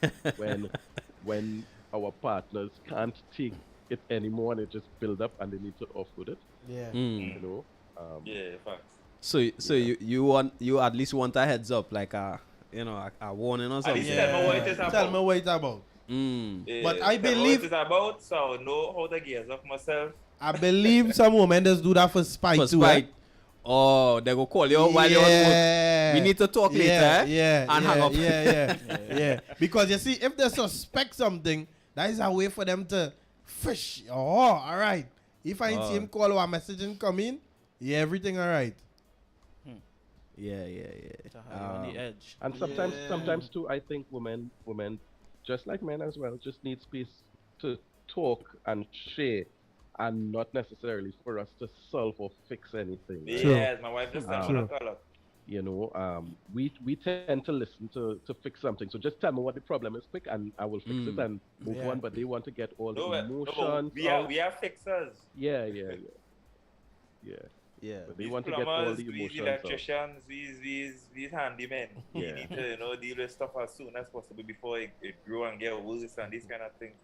when our partners can't take it anymore and it just build up and they need to off with it. Yeah. You know. Facts. So you at least want a heads up, like a warning or something. Tell me what it is about. Tell me what it's about. But I tell me believe what it's about, so I know how to gears up myself. I believe some women just do that for spite too. Eh? Oh, they go call you while you're on work. We need to talk later. And hang up. Yeah. Because you see, if they suspect something, that is a way for them to fish. Oh, all right. If I see him call or a message and come in, everything all right. Yeah. On the edge. And sometimes too, I think women, just like men as well, just need space to talk and share, and not necessarily for us to solve or fix anything. Yes, my wife just said that. You know, we tend to listen to fix something. So just tell me what the problem is quick, and I will fix it and move on. But they want to get all the emotions. We are fixers. Yeah. But they want to get all the emotions. We electricians, we handymen. We need to deal with stuff as soon as possible before it grow and get worse and these kind of things.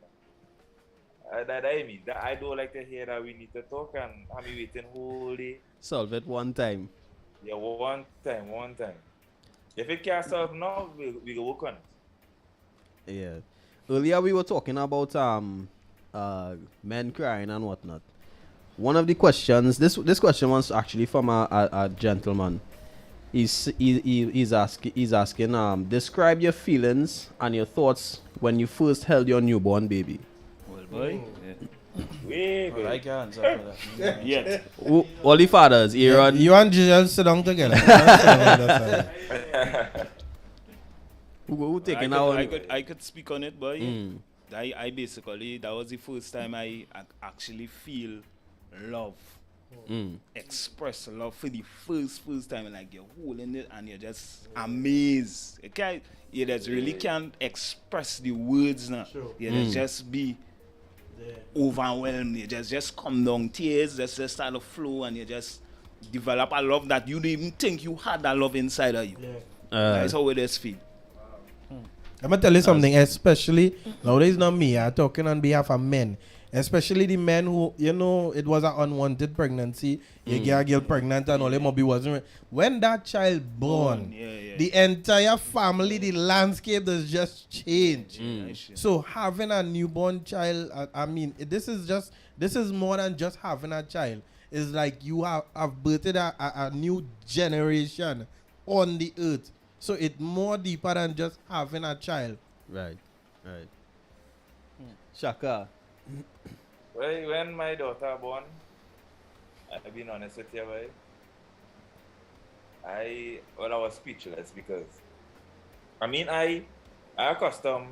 I don't like to hear that we need to talk and I'm waiting whole day. Solve it one time. Yeah, one time. If it can't solve now, we go work on it. Yeah. Earlier we were talking about men crying and whatnot. one of the questions, this question was actually from a gentleman. He's asking, describe your feelings and your thoughts when you first held your newborn baby. Well, boy. Way, Well, I can't answer for that. Yet. All the fathers, Aaron. You and Giselle sit down together. Who taking I could speak on it, boy. I basically, that was the first time I actually feel love. Express love for the first time, like you're holding it and you're just amazed. You just really can't express the words now. You just be overwhelmed. You just come down, tears just start to flow, and you just develop a love that you didn't even think you had that love inside of you. That's how it is feel. I'm gonna tell you something, especially nowadays, not me, I'm talking on behalf of men, especially the men who, you know, it was an unwanted pregnancy, you get a girl pregnant and all that maybe wasn't right. When that child born, the entire family, the landscape does just change. So having a newborn child, I mean, this is more than just having a child. It's like you have birthed a new generation on the earth. So it's more deeper than just having a child. Right. Shaka. Well, when my daughter born, I've been honest with you, boy. I was speechless because, I accustomed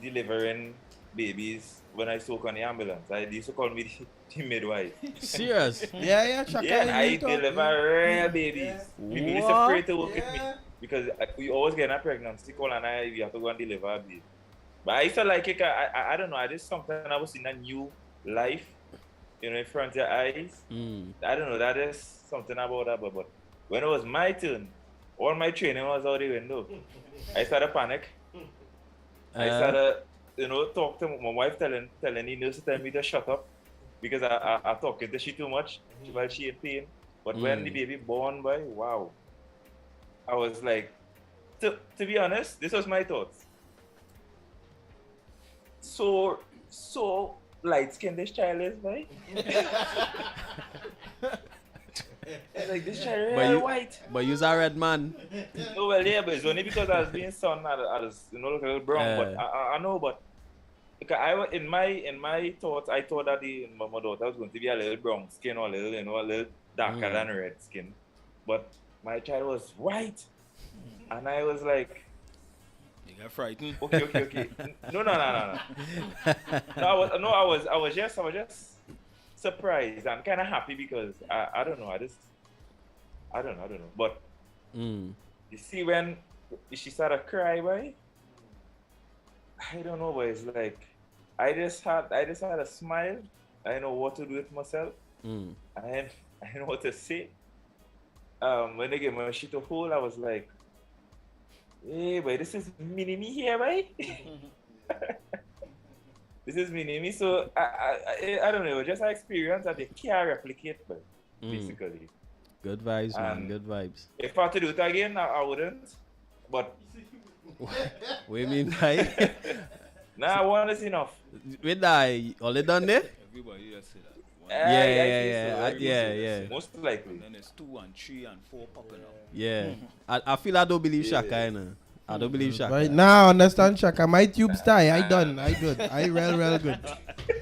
delivering babies when I used to work on the ambulance. They used to call me the midwife. Serious? Yeah, Shaka. Yeah, I deliver real babies. People used to afraid to work with me because we always get a pregnancy call and we have to go and deliver a baby. But I used to like it. I don't know. I just something I was in a new life, in front of your eyes. I don't know. That is something about that. But when it was my turn, all my training was out the window. I started panic. I started, talk to my wife, telling the nurse to tell me to shut up because I talking to she too much while she in pain. But when the baby born, boy, wow. I was like, to be honest, this was my thoughts. So light skinned this child is, boy. Like this child is white. But you's a red man. No, well, yeah, but it's only because I was being son, I was, look a little brown. But I know, but because in my thoughts, I thought that my daughter was going to be a little brown skin or a little darker than red skin. But my child was white, and I was like, You got frightened. Okay. No. I was just surprised and kind of happy because I don't know. I don't know. But you see, when she started crying, boy, I don't know, but it's like I just had a smile. I didn't know what to do with myself. I didn't know what to say. When they gave me a shit to hold, I was like, hey, boy, this is mini-me here, boy. This is mini-me. So, I don't know, just an experience that they can't replicate, but basically. Good vibes, man. Good vibes. If I had to do it again, I wouldn't. But What do you mean by? nah, one is enough. Wait, all it done there? Everybody just say that. Yeah. Most likely. And then there's 2 and 3 and 4 popping up. Yeah. I feel I don't believe Shaka, you know. I don't believe Shaka. Right now, I understand Shaka. My tubes tie. I done. I good. I real good.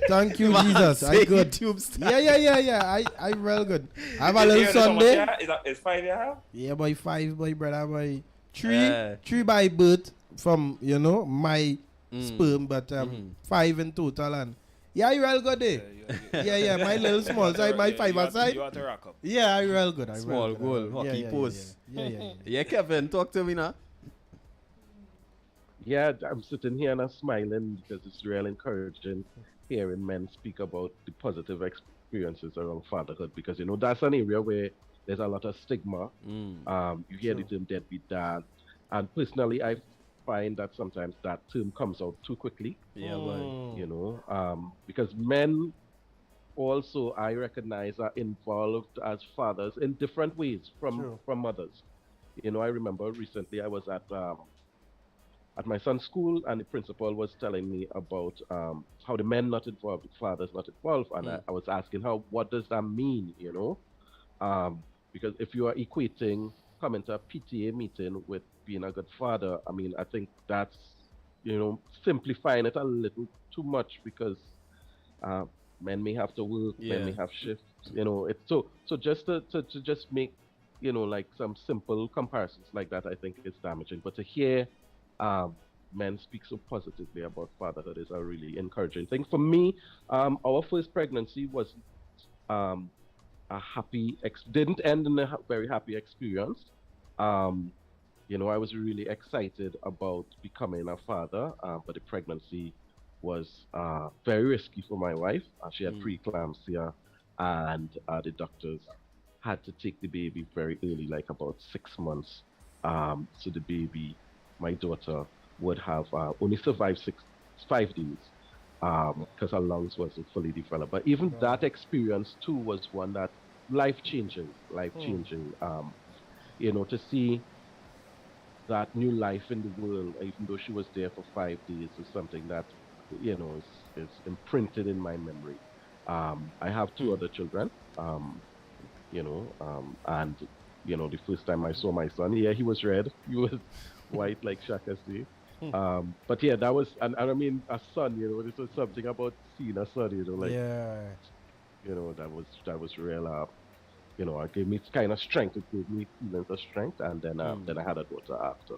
Thank you, Jesus. I good. Tubes. Yeah. I real good. I have a little Sunday. Is 5 you have? Yeah, boy, 5, boy, brother, boy. 3 by birth from, my sperm, but 5 in total. And yeah, I real good there. Yeah, my little small side, my 5 aside. You have to rack up. Yeah, I real good. Small goal, hockey post. Yeah. Yeah, Kevin, talk to me now. Yeah, I'm sitting here and I'm smiling because it's real encouraging hearing men speak about the positive experiences around fatherhood because, that's an area where there's a lot of stigma. You hear the term deadbeat dad. And personally, I find that sometimes that term comes out too quickly. Yeah, boy. Because men also, I recognize, are involved as fathers in different ways from mothers. I remember recently I was at at my son's school, and the principal was telling me about how the men not involved, the fathers not involved, and I was asking what does that mean, because if you are equating coming to a PTA meeting with being a good father, I mean, I think that's simplifying it a little too much because men may have to work, men may have shifts, it's so just to just make like some simple comparisons like that, I think is damaging. But to hear men speak so positively about fatherhood is a really encouraging thing. For me, our first pregnancy was a happy didn't end in a very happy experience. I was really excited about becoming a father, but the pregnancy was very risky for my wife. She had preeclampsia, and the doctors had to take the baby very early, like about 6 months. So the baby, my daughter, would have only survived 5 days because her lungs wasn't fully developed. But even that experience too was one that life-changing. To see that new life in the world, even though she was there for 5 days, is something that is imprinted in my memory. I have 2 other children, and the first time I saw my son, he was red, he was white like Shaka say. But yeah, that was, and I mean, a son, this was something about seeing a son, that was real. It gave me kind of strength. It gave me feelings of strength, and then I had a daughter after.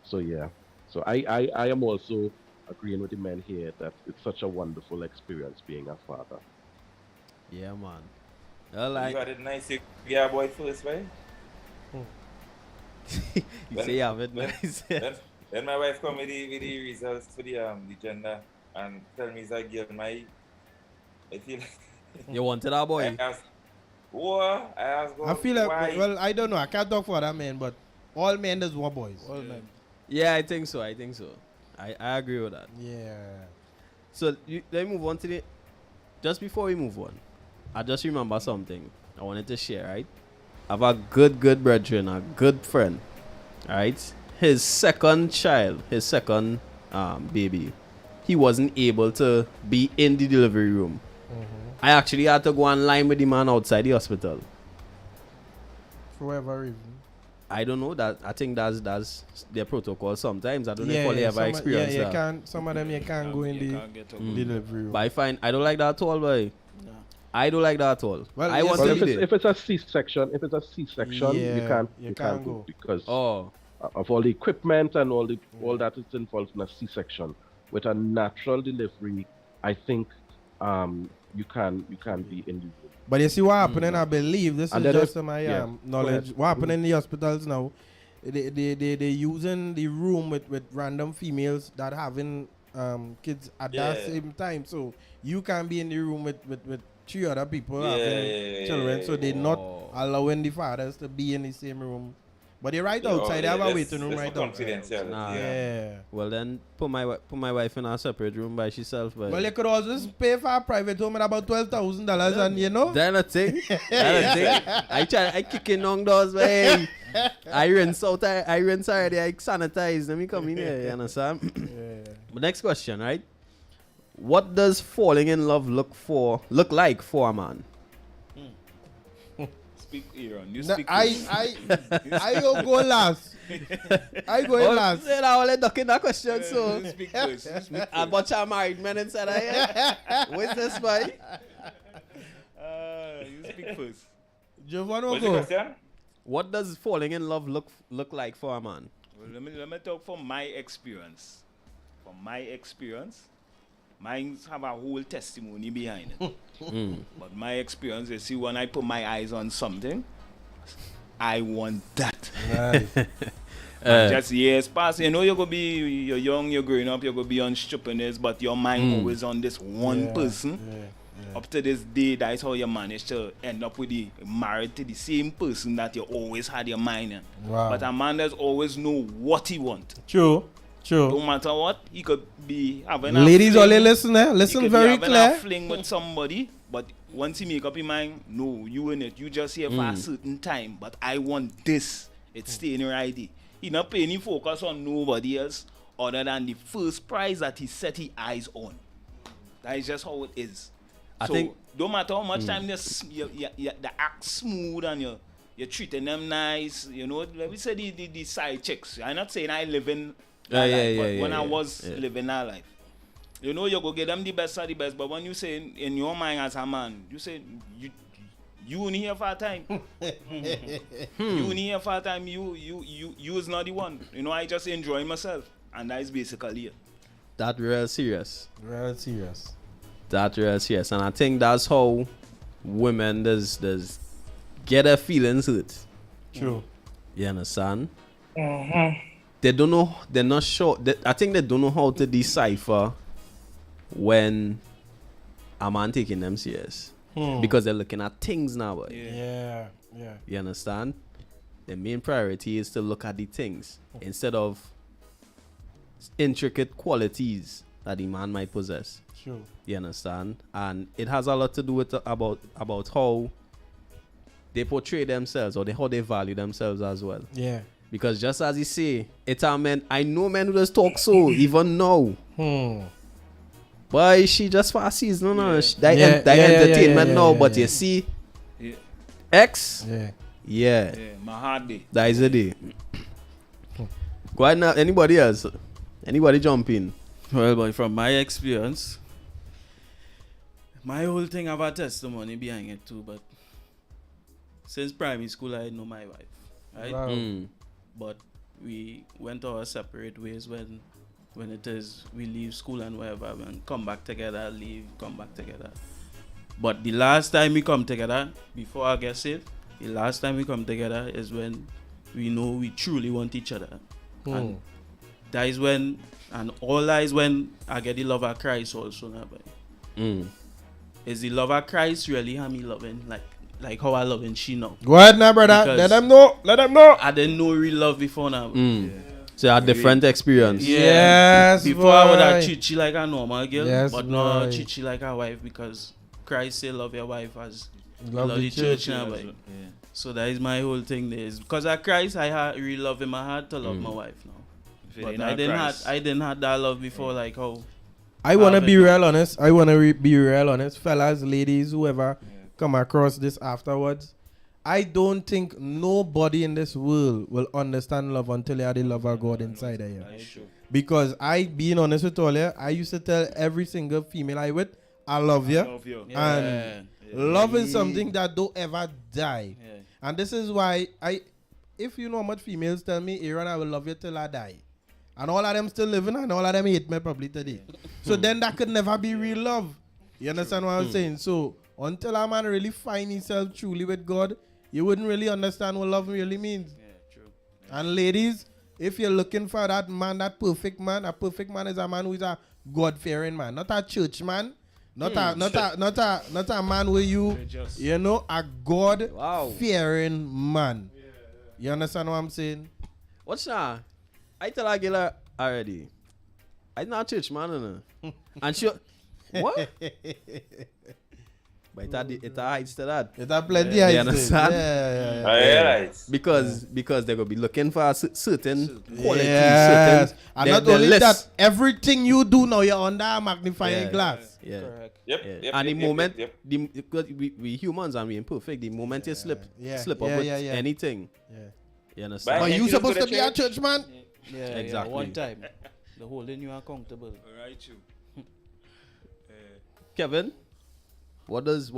So yeah, so I am also agreeing with the men here that it's such a wonderful experience being a father. Yeah, man. Well, you had it nice, you a boy first, right? You say you have it nice. Then my wife come with the results for the gender and tell me it's a girl. I feel like You wanted a boy? I feel like, why? well, I don't know. I can't talk for that man, but all men just want boys. All men. Yeah, I think so. I agree with that. Yeah. So let me move on to just before we move on, I just remember something I wanted to share, right? I have a good brethren, a good friend, right? His second child, his second baby, he wasn't able to be in the delivery room. I actually had to go and line with the man outside the hospital. For whatever reason. I don't know that. I think that's their protocol sometimes. I don't know if they ever experience that. Some of them you can't go in the delivery room. But I don't like that at all, boy. No. I don't like that at all. Well, if it's a C-section, you can't go because of all the equipment and all that is involved in a C-section. With a natural delivery, I think you can be in the room. But you see what happening, I believe, this is just my knowledge. What happening in the hospitals now, they using the room with random females that having kids at that same time. So you can be in the room with 3 other people having children. So they're not allowing the fathers to be in the same room. But they're right outside. They have a waiting room right outside. Yeah. Well, then put my wife in a separate room by herself. But well, you could also pay for a private home at about $12,000, and That's a thing. I kick in long doors, but hey, I rinse already. I sanitize. Let me come in here. You understand? But next question, right? What does falling in love look like for a man? Speak, Aaron. You speak. I go last. I go last. I only ducking that question, so. You speak first. A bunch of married men inside of here. What's this, boy? You speak first. Giovanni, What's the question? What does falling in love look like for a man? Well, let me talk from my experience. From my experience, mine have a whole testimony behind it. But my experience is, see, when I put my eyes on something, I want that. Right. Just years pass, you're young, you're growing up, you're gonna be on stupidness, but your mind always on this one person. Up to this day, that's how you manage to end up married to the same person that you always had your mind in. Wow. But a man does always know what he wants. True. No matter what, he could be having Ladies, only listen, listen very clear. A fling with somebody, but once he make up his mind, no, you in it. You just here for a certain time, but I want this. It's staying right there. He not paying any focus on nobody else. other than the first prize that he set his eyes on. That is just how it is. I So think- don't matter how much time you act smooth and you're treating them nice, you know. Let me say the side chicks. I'm not saying I live in that life, but when I was living that life, you know, you go get them the best of the best. But when you say in your mind as a man, you say you only here for a time. You only here for a time. You is not the one. You know, I just enjoy myself, and that is basically it. That real serious. Real serious. That real serious. And I think that's how women does get their feelings hurt. True. You understand? They don't know. They're not sure. I think they don't know how to decipher when a man taking them serious. Because they're looking at things now. Boy. Yeah. You understand? The main priority is to look at the things instead of intricate qualities that the man might possess. True. You understand? And it has a lot to do with about how they portray themselves or how they value themselves as well. Yeah. Because just as you say, it's our men. I know men who just talk so even now. Boy, she just for a season, no. They entertainment now, but you see, Yeah. X, Yeah. yeah, My hard day. that is a day. Go ahead now. Anybody else? Anybody jump in? Well, boy, from my experience, my whole thing have a testimony behind it too, but since primary school, I know my wife, right? Wow. But we went our separate ways when it is we leave school and whatever, and come back together, leave, come back together. But the last time we come together, before I get saved, the last time we come together is when we know we truly want each other. And that is when, and all that is when I get the love of Christ also now. Boy. Is the love of Christ really how me loving, like how I loving she now? Go ahead now, brother. Because Let them know. Let them know. I didn't know real love before now. So a different experience. Yeah. Yes, Before I would have boy. treat she like a normal girl, Yes, but now boy. treat she like a wife because Christ say love your wife as Love love the the church church, now, boy. So that is my whole thing there. Because of Christ, I really love in my heart to love my wife now. But I didn't have that love before, like how. I want to have be it. real honest. I want to be real honest. Fellas, ladies, whoever come across this afterwards, I don't think nobody in this world will understand love until they have the love of God inside of you. Because being honest with all you, I used to tell every single female I with, I love you. And love is something that don't ever die. Yeah. And this is why if you know how much females tell me, Aaron, I will love you till I die. And all of them still living and all of them hate me probably today. So then that could never be real love. You understand what I'm saying? So until a man really find himself truly with God, you wouldn't really understand what love really means. Yeah, true. And ladies, if you're looking for that man, that perfect man, a perfect man is a man who is a God-fearing man, not a church man, not a man where you know, a God-fearing man. You understand what I'm saying? What's that? I tell her girl already. I not church man, no. And she what? But it hides to that. It have plenty You of understand? Yeah. I realize. Because they're gonna be looking for a certain quality, Yes. certain And their- not their only list. that, everything you do now, you're under a magnifying Yeah. glass. Yeah. Correct. Yep. Yeah. Yep. And the yep, moment yep. because we humans and we imperfect, the moment you slip up with Yeah. anything, Yeah. you understand? But Are Ain't you you supposed go to to be a church? church man? Yeah, Exactly. one time. The holding you accountable. Right, you. Kevin, what does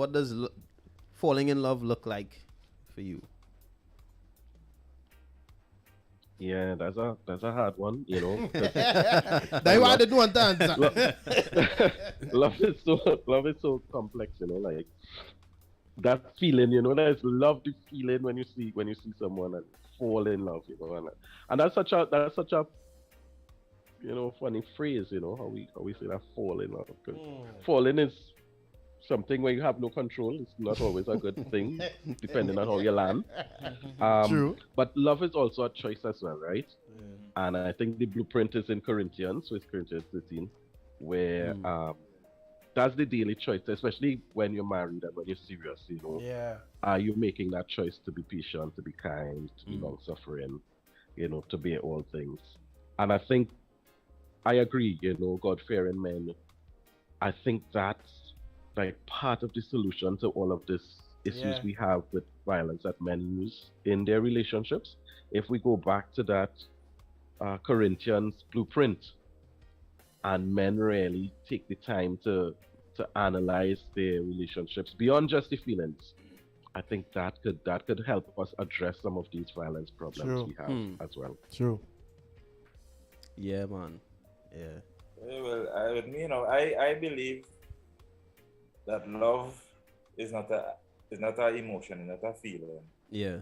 falling in love look like for you? Yeah, that's a hard one, you know. 'cause That's why I didn't want to answer. love is so complex, you know, like that feeling, you know, there's love the feeling when you see someone and fall in love, you know, and that's such a you know, funny phrase, you know, how we say that fall in love. 'Cause falling is something where you have no control. It's not always a good thing, depending on how you land. True. But love is also a choice as well, right? And I think the blueprint is in Corinthians, so it's Corinthians 13, where that's the daily choice, especially when you're married and when you're serious, you know. Yeah. Are you making that choice to be patient, to be kind, to be long suffering, you know, to bear all things? And I think I agree, God-fearing men. I think that's like part of the solution to all of this issues Yeah. we have with violence that men use in their relationships. If we go back to that Corinthians blueprint, and men really take the time to analyze their relationships beyond just the feelings, I think that could help us address some of these violence problems True. we have as well. True. Yeah, man. Yeah. Well, with me, I believe that love is not an emotion, it's not a feeling. Yeah.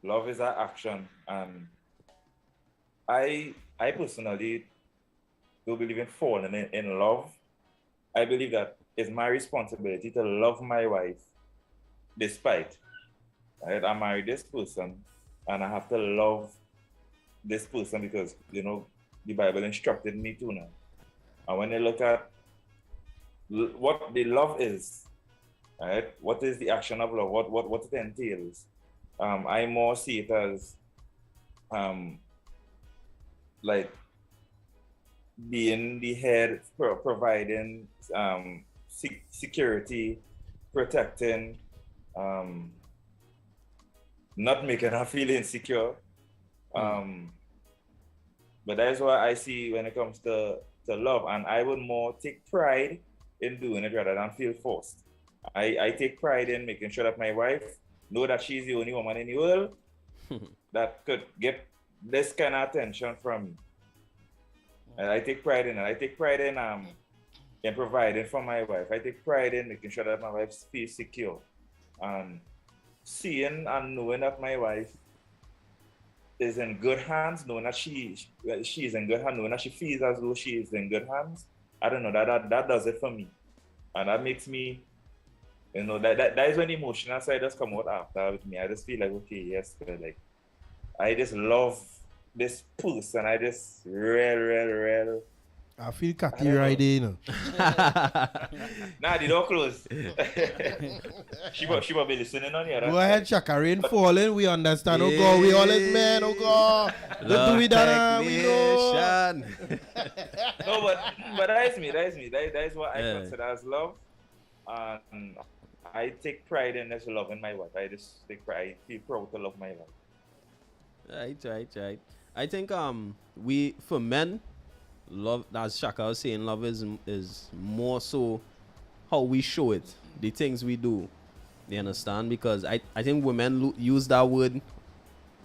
Love is an action, and I personally do believe in falling in love. I believe that it's my responsibility to love my wife despite. Right? I married this person and I have to love this person because, the Bible instructed me to now. And when you look at what the love is, right? What is the action of love? What it entails? I more see it as like being the head, providing security, protecting, not making her feel insecure. But that is what I see when it comes to love, and I would more take pride in doing it rather than feel forced. I take pride in making sure that my wife know that she's the only woman in the world that could get this kind of attention from me. And I take pride in it. I take pride in providing for my wife. I take pride in making sure that my wife feels secure. And seeing and knowing that my wife is in good hands, knowing that she is in good hands, knowing that she feels as though she is in good hands, I don't know, that does it for me. And that makes me, that is when the emotional side does come out after with me. I just feel like, okay, yes, like, I just love this person. I just real. I feel cocky right there, Nah, the door closed. she will be listening on here. Go ahead, Shaka. Rain falling. We understand. Oh God, we all is men. Oh God, don't do it that. We know. No, but that is me. That is what I consider as love. And I take pride in this love in my wife. I just take pride. I feel proud to love my wife. Right. I think we, for men, love, as Shaka was saying, love is more so how we show it, the things we do. You understand? Because I think women use that word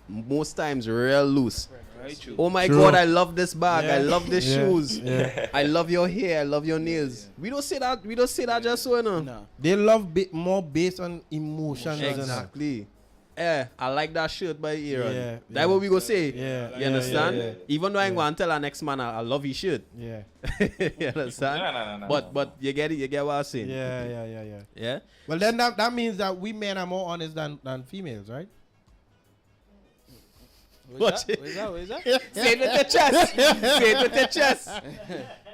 most times real loose. Right, true. Oh my True. God, I love this bag. Yeah. I love these shoes. Yeah. I love your hair. I love your nails. We don't say that. We don't say that just so, No. They love more based on emotions. Exactly. Yeah, I like that shirt by Aaron. Yeah, That's what we go say. Yeah. You understand? Yeah. Even though I ain't going to tell our next man I love his shirt. Yeah. You understand? No. But you get it. You get what I'm saying. Yeah. Yeah. Well, then that means that we men are more honest than females, right? Where's that? Say it with your chest. Say it with your chest.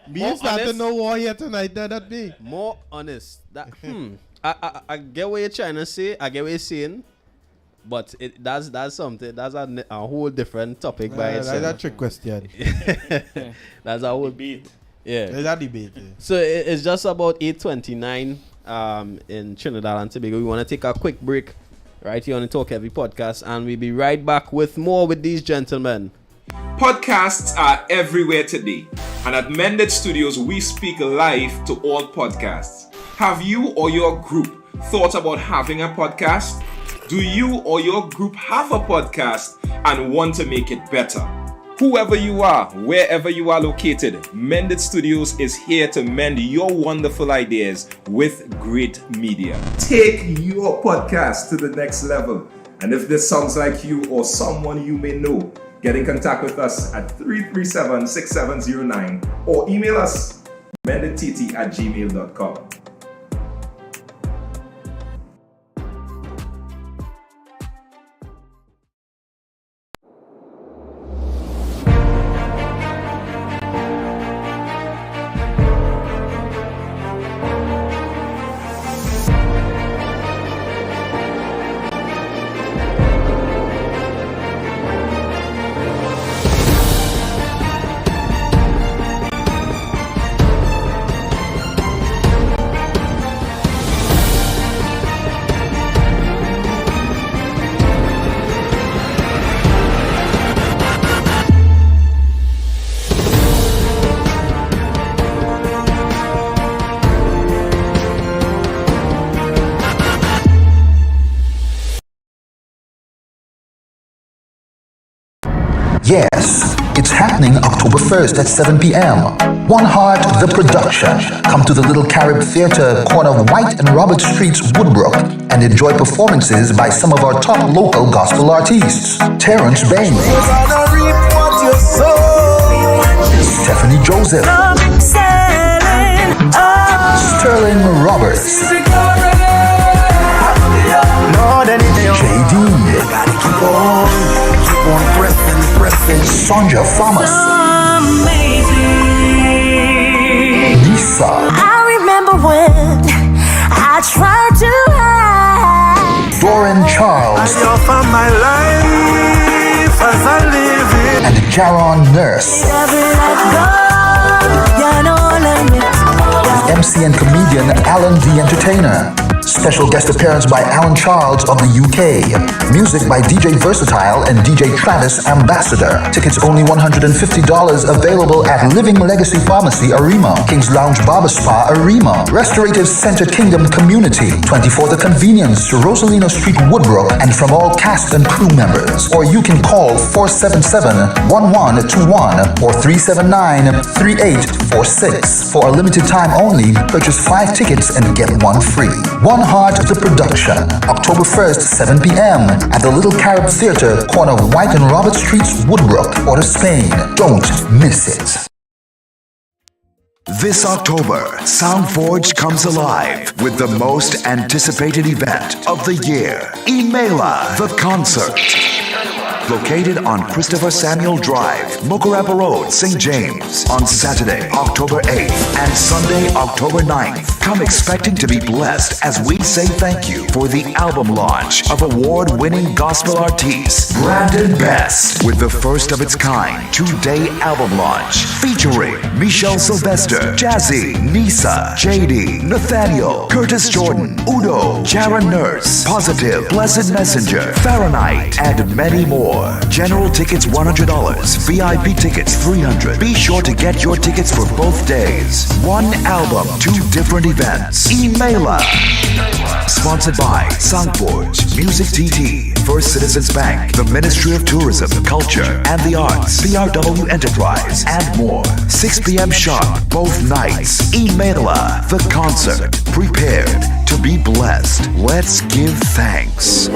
Me More start to honest. know war here tonight. That be. More honest. That I get what you're trying to say. I get what you're saying. But that's something. That's a whole different topic by That's itself. a trick question. That's a whole Beat. yeah. There's a debate. Yeah. So it's just about 8:29 in Trinidad and Tobago. We want to take a quick break right here on the Talk Heavy podcast, and we'll be right back with more with these gentlemen. Podcasts are everywhere today, and at Mended Studios, we speak live to all podcasts. Have you or your group thought about having a podcast? Do you or your group have a podcast and want to make it better? Whoever you are, wherever you are located, Mended Studios is here to mend your wonderful ideas with great media. Take your podcast to the next level. And if this sounds like you or someone you may know, get in contact with us at 337-6709 or email us mendedtt@gmail.com. Yes, it's happening October 1st at 7 p.m. One Heart, the production. Come to the Little Carib Theatre, corner of White and Robert Streets, Woodbrook, and enjoy performances by some of our top local gospel artists. Terrence Bain, Stephanie Joseph, Sterling Roberts, JD, Sonja Thomas, Lisa, I remember when I tried to hide. Doran Charles, I offer my life as I live it. and Jaron Nurse. With MC and comedian Alan the Entertainer. Special guest appearance by Alan Charles of the UK. Music by DJ Versatile and DJ Travis Ambassador. Tickets only $150 available at Living Legacy Pharmacy, Arima. King's Lounge Barber Spa, Arima. Restorative Center Kingdom Community. 24 The Convenience, Rosalina Street, Woodbrook. And from all cast and crew members. Or you can call 477-1121 or 379-3846. For a limited time only, purchase 5 tickets and get 1 free. One Heart, the production. October 1st, 7 p.m. at the Little Carib Theatre, corner of White and Robert Streets, Woodbrook, Port of Spain. Don't miss it. This October, Soundforge comes alive with the most anticipated event of the year, Imela, the concert. Located on Christopher Samuel Drive, Mokorapa Road, St. James, on Saturday, October 8th and Sunday, October 9th. Come expecting to be blessed as we say thank you for the album launch of award-winning gospel artist Brandon Best with the first of its kind 2-day album launch featuring Michelle Sylvester, Jazzy, Nisa, JD, Nathaniel, Curtis Jordan, Udo, Jaron Nurse, Positive, Blessed Messenger, Fahrenheit, and many more. General tickets $100, VIP tickets $300. Be sure to get your tickets for both days. One album, 2 different events. Imela. Sponsored by Soundforge, Music TT, First Citizens Bank, the Ministry of Tourism, Culture, and the Arts, PRW Enterprise, and more. 6 p.m. sharp, both nights. Imela, the concert. Prepared to be blessed. Let's give thanks.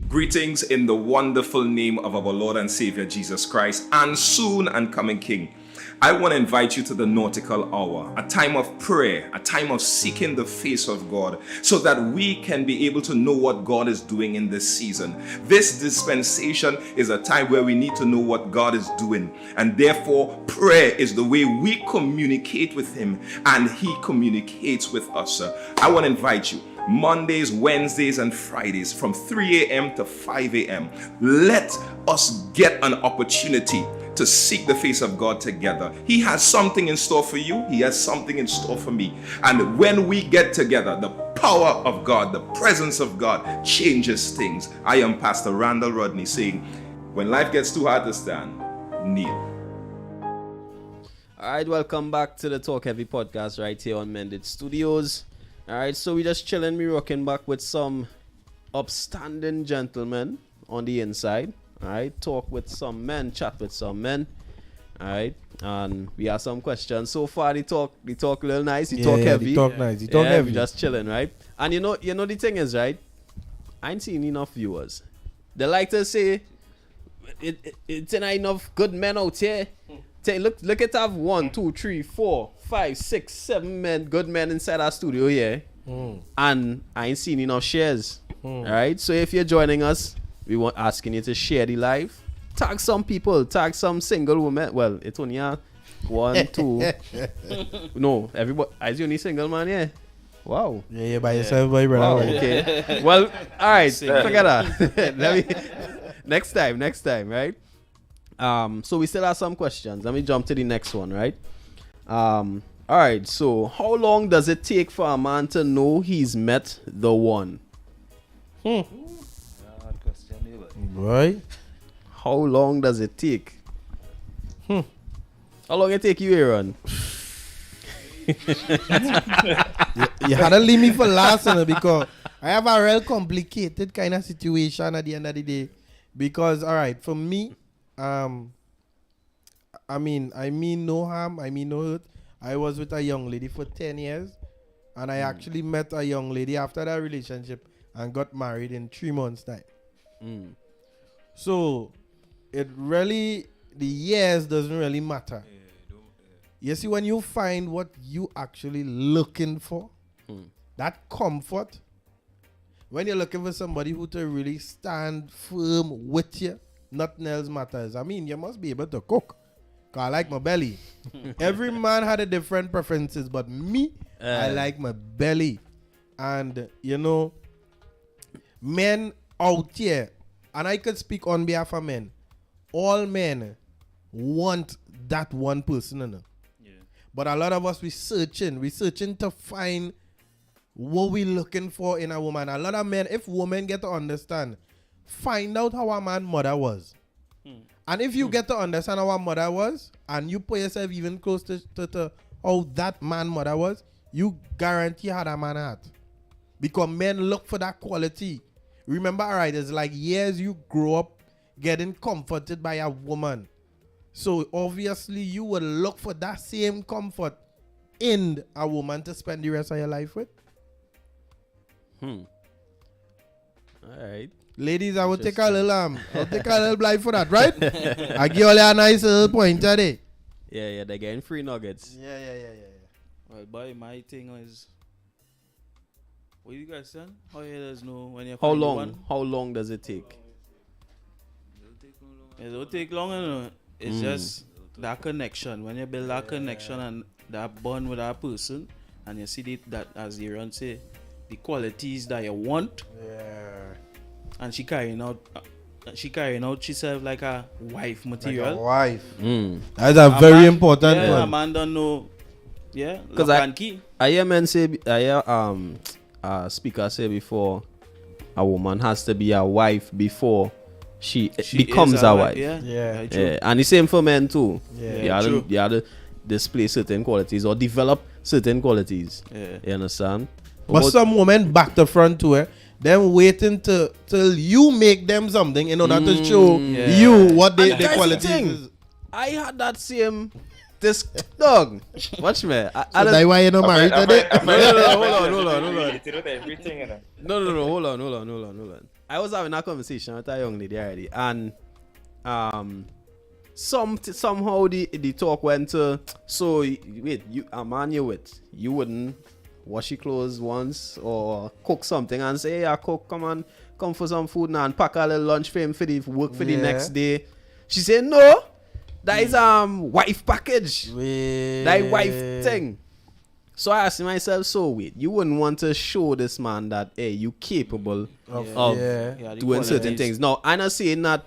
Greetings in the wonderful name of our Lord and Savior Jesus Christ and soon and coming King. I want to invite you to the nautical hour, a time of prayer, a time of seeking the face of God so that we can be able to know what God is doing in this season. This dispensation is a time where we need to know what God is doing, and therefore prayer is the way we communicate with Him and He communicates with us. I want to invite you Mondays, Wednesdays, and Fridays from 3 a.m. to 5 a.m. Let us get an opportunity to seek the face of God together. He has something in store for you. He has something in store for me. And when we get together, the power of God, the presence of God changes things. I am Pastor Randall Rodney saying, when life gets too hard to stand, kneel. All right, welcome back to the Talk Heavy podcast right here on Mended Studios. All right, so we just chilling, we rocking back with some upstanding gentlemen on the inside. All right, talk with some men, chat with some men. All right, and we have some questions. So far, they talk a little nice. They talk heavy. They talk nice. They talk heavy. We just chilling, right? And you know the thing is, right? I ain't seen enough viewers. They like to say it's not enough good men out here. Look at have 1, 2, 3, 4, 5, 6, 7 men, good men inside our studio here. And I ain't seen enough shares. Right? So if you're joining us, we want asking you to share the live. Tag some people, tag some single women. Well, it's only 1, 2. No, everybody. Is the only single man here? Wow. Yeah, by yourself, boy, brother. Wow, okay. Well, all right. Forget that. Next time, right? So we still have some questions. Let me jump to the next one, right? All right. So how long does it take for a man to know he's met the one? Right? How long does it take? How long it take you, Aaron? You had to leave me for last, because I have a real complicated kind of situation at the end of the day, because all right, for me, I mean no harm, I mean no hurt. I was with a young lady for 10 years, and I actually met a young lady after that relationship and got married in 3 months' time. So it really, the years doesn't really matter. You see, when you find what you actually looking for, that comfort, when you're looking for somebody who to really stand firm with you, nothing else matters. I mean, you must be able to cook. Cause I like my belly. Every man had a different preferences, but me, I like my belly. And you know, men out here, and I could speak on behalf of men, all men want that one person, you know. But a lot of us, we searching to find what we looking for in a woman. A lot of men, if women get to understand, find out how a man mother was. And if you get to understand how a mother was, and you put yourself even close to how that man mother was, you guarantee how that man had. Because men look for that quality. Remember, all right, it's like years you grow up getting comforted by a woman. So obviously you will look for that same comfort in a woman to spend the rest of your life with. All right. Ladies, I will take a little I'll take a little blind for that, right? I give you a nice little pointer there. Yeah, they're getting free nuggets. Yeah. Well, boy, my thing is, what you guys saying? How you guys know when you're How long does it take? It don't take long, you know. It's just that connection. When you build that connection and that bond with that person, and you see that as Aaron say, the qualities that you want. And she carrying out herself like a wife material. Like a wife. That's a very important one. A man don't know. Yeah, because I hear men say, I hear speaker say before, a woman has to be a wife before she becomes a wife. Yeah. And the same for men too. You have to display certain qualities or develop certain qualities. You understand? But some women back to front to her, them waiting till you make them something in order to show you what their qualities is. I had that same this dog. Watch me. So that's why you're not married today? Hold on. I was having a conversation with a young lady already, and somehow the talk went to, so wait, a man you with, you wouldn't wash your clothes once or cook something and say, hey, cook, come for some food now and pack a little lunch for him for the work for the next day. She said, no, that is wife package. That wife thing. So I asked myself, so wait, you wouldn't want to show this man that, hey, you capable of doing certain things. Now, I'm not saying that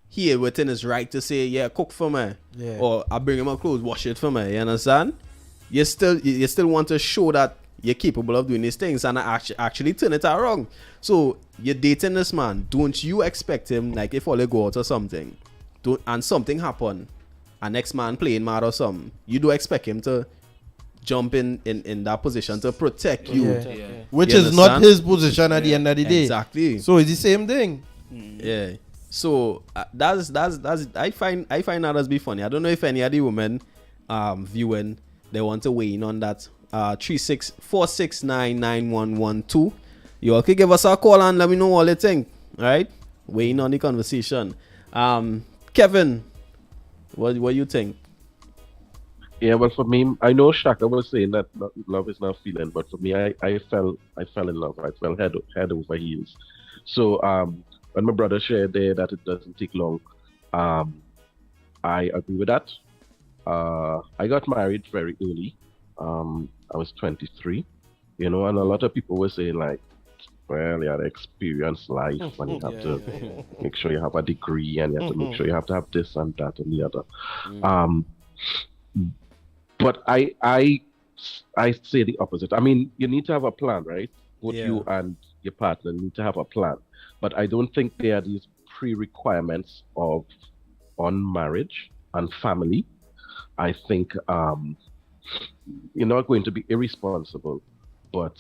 he within his right to say, yeah, cook for me. Or I bring him my clothes, wash it for me. You understand? You still want to show that you're capable of doing these things, and I actually turn it around. So you're dating this man. Don't you expect him, like if all you go out or something, and something happen, and next man playing mad or something, you do expect him to jump in that position to protect you. Which is not his position at the end of the day. Exactly. So it's the same thing. Yeah. So that's I find that as be funny. I don't know if any of the women viewing, they want to weigh in on that. 3646991112. You all can give us a call and let me know all you think. Right? Weigh in on the conversation. Kevin, what you think? Yeah, well, for me, I know Shaka was saying that love is not feeling, but for me, I fell in love. I fell head over heels. So when my brother shared there that it doesn't take long, I agree with that. I got married very early. I was 23, and a lot of people were saying like, well, you had to experience life and you have to make sure you have a degree and you have to make sure you have to have this and that and the other. But I say the opposite. I mean, you need to have a plan, right? Both you and your partner need to have a plan. But I don't think there are these pre-requirements on marriage and family. I think you're not going to be irresponsible, but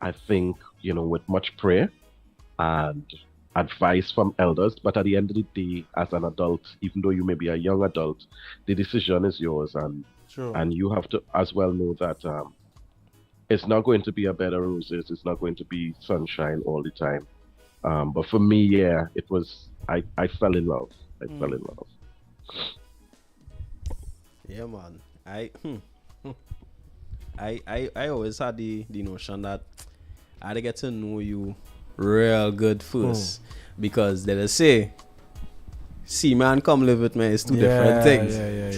I think, with much prayer and advice from elders, but at the end of the day, as an adult, even though you may be a young adult, the decision is yours, and True. and you have to as well know that it's not going to be a bed of roses. It's not going to be sunshine all the time. But for me, yeah, it was. I fell in love. I fell in love. Yeah, man. I always had the notion that I had to get to know you real good first, because they say, "See, man, come live with me." It's two different things. Yeah.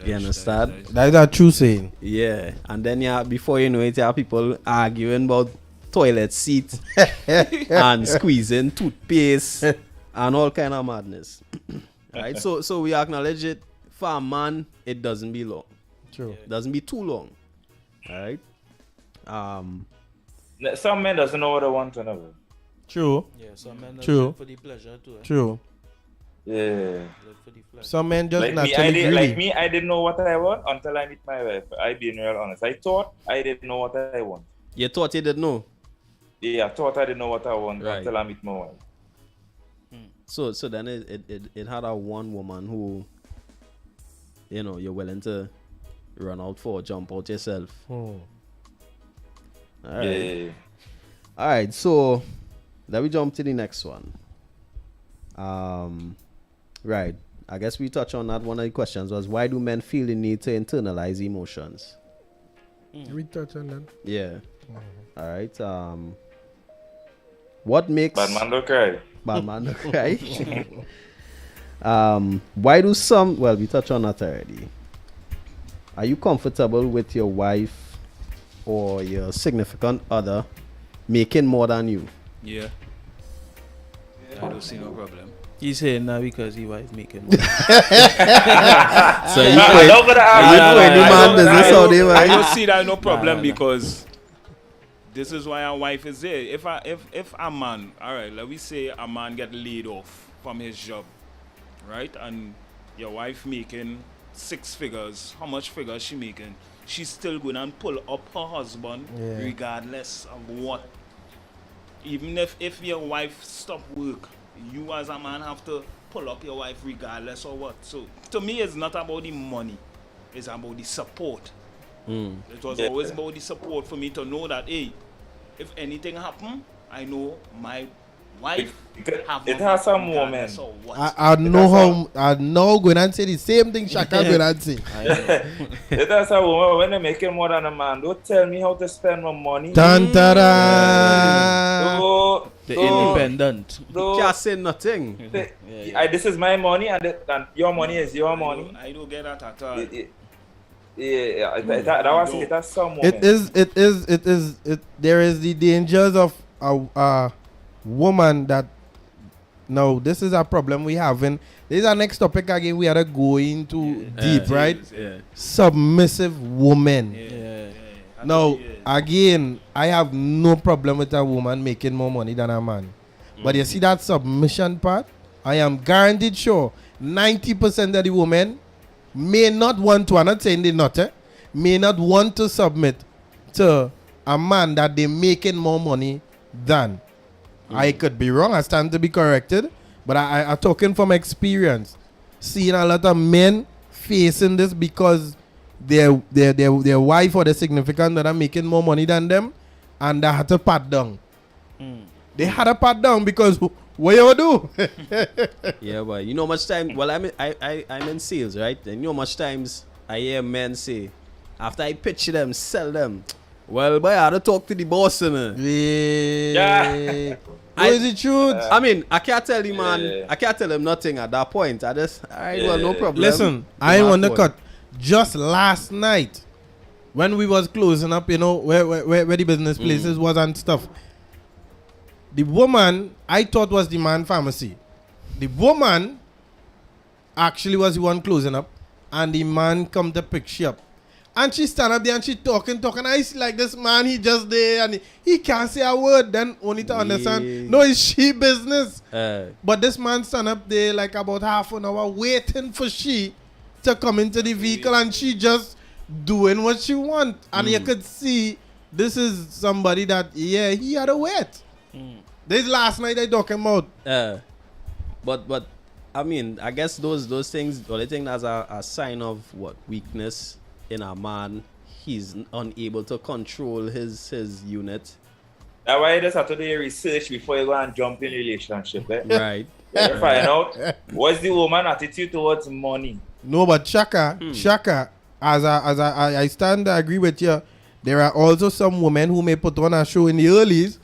You understand? That's a true saying. Yeah, and then before you know it, you have people arguing about toilet seat and squeezing toothpaste and all kind of madness. Right? So we acknowledge it. For a man, it doesn't be long. True. It doesn't be too long. All right. Some men doesn't know what they want to know. True. Yeah, some men True. live for the pleasure too. True. Yeah. Live for the pleasure. Some men just Like naturally greedy. I didn't know what I want until I meet my wife. I being real honest. I thought I didn't know what I want. You thought you didn't know? Yeah, I thought I didn't know what I want Right. until I meet my wife. So then it had a one woman who, you're willing to run out for, jump out yourself. All right. Yeah. All right, so then we jump to the next one. Right. I guess we touch on that. One of the questions was, why do men feel the need to internalize emotions? We touch on that. Yeah. All right. What makes Bad man don't cry. Bad man don't cry? Why do some? Well, we touched on that already. Are you comfortable with your wife or your significant other making more than you? Yeah. I don't see no problem. He's saying that because his wife making money. So you put any man business out there, I right? don't see that no problem because this is why a wife is there. If a man, all right, let me say a man get laid off from his job, right, and your wife making 6 figures, how much figures she making? She's still going and pull up her husband regardless of what. Even if your wife stop work, you as a man have to pull up your wife regardless of what. So to me, it's not about the money, it's about the support. It was always about the support for me to know that, hey, if anything happen, I know my wife it has some women. I know going and say the same thing Shaka going and say. It has a woman when they making more than a man. Don't tell me how to spend my money. Dun, da, da. The independent. You can't say nothing. This is my money and your money is your money. I don't get that at all. That was it. That's some woman. There is the dangers of a woman that. No, this is a problem we having. This is our next topic again. We are going into deep, right? Yeah. Submissive woman. Yeah. Now, again, I have no problem with a woman making more money than a man. But you see that submission part? I am guaranteed sure 90% of the women may not want to, I'm not saying they not, may not want to submit to a man that they're making more money than. I could be wrong, I stand to be corrected, but I'm talking from experience. Seeing a lot of men facing this because their wife or their significant other making more money than them, and they had to pat down. They had to pat down because what you do? Yeah, but you know much time. Well, I'm in sales, right? And you know much times I hear men say, after I pitch them, sell them. Well, boy, I had to talk to the boss, innit? Yeah. What is the truth? I mean, I can't tell the man. I can't tell him nothing at that point. I just, alright, well, no problem. Listen, I want to cut. Just last night, when we was closing up, you know, where the business places was and stuff, the woman I thought was the man pharmacy. The woman actually was the one closing up, and the man come to pick she up. And she stand up there and she talking. I see like this man, he just there and he can't say a word. Then only to understand, no, it's she business. But this man stand up there like about half an hour waiting for she to come into the vehicle, and she just doing what she want. And you could see this is somebody that, yeah, he had a wet. This last night I talking about. But I mean, I guess those things, the only thing that's a sign of what weakness in a man, he's unable to control his unit. That's why you just have to do your research before you go and jump in relationship. Eh? Right. You find out what's the woman attitude towards money. No, but Shaka, I stand, I agree with you. There are also some women who may put on a show in the earlies,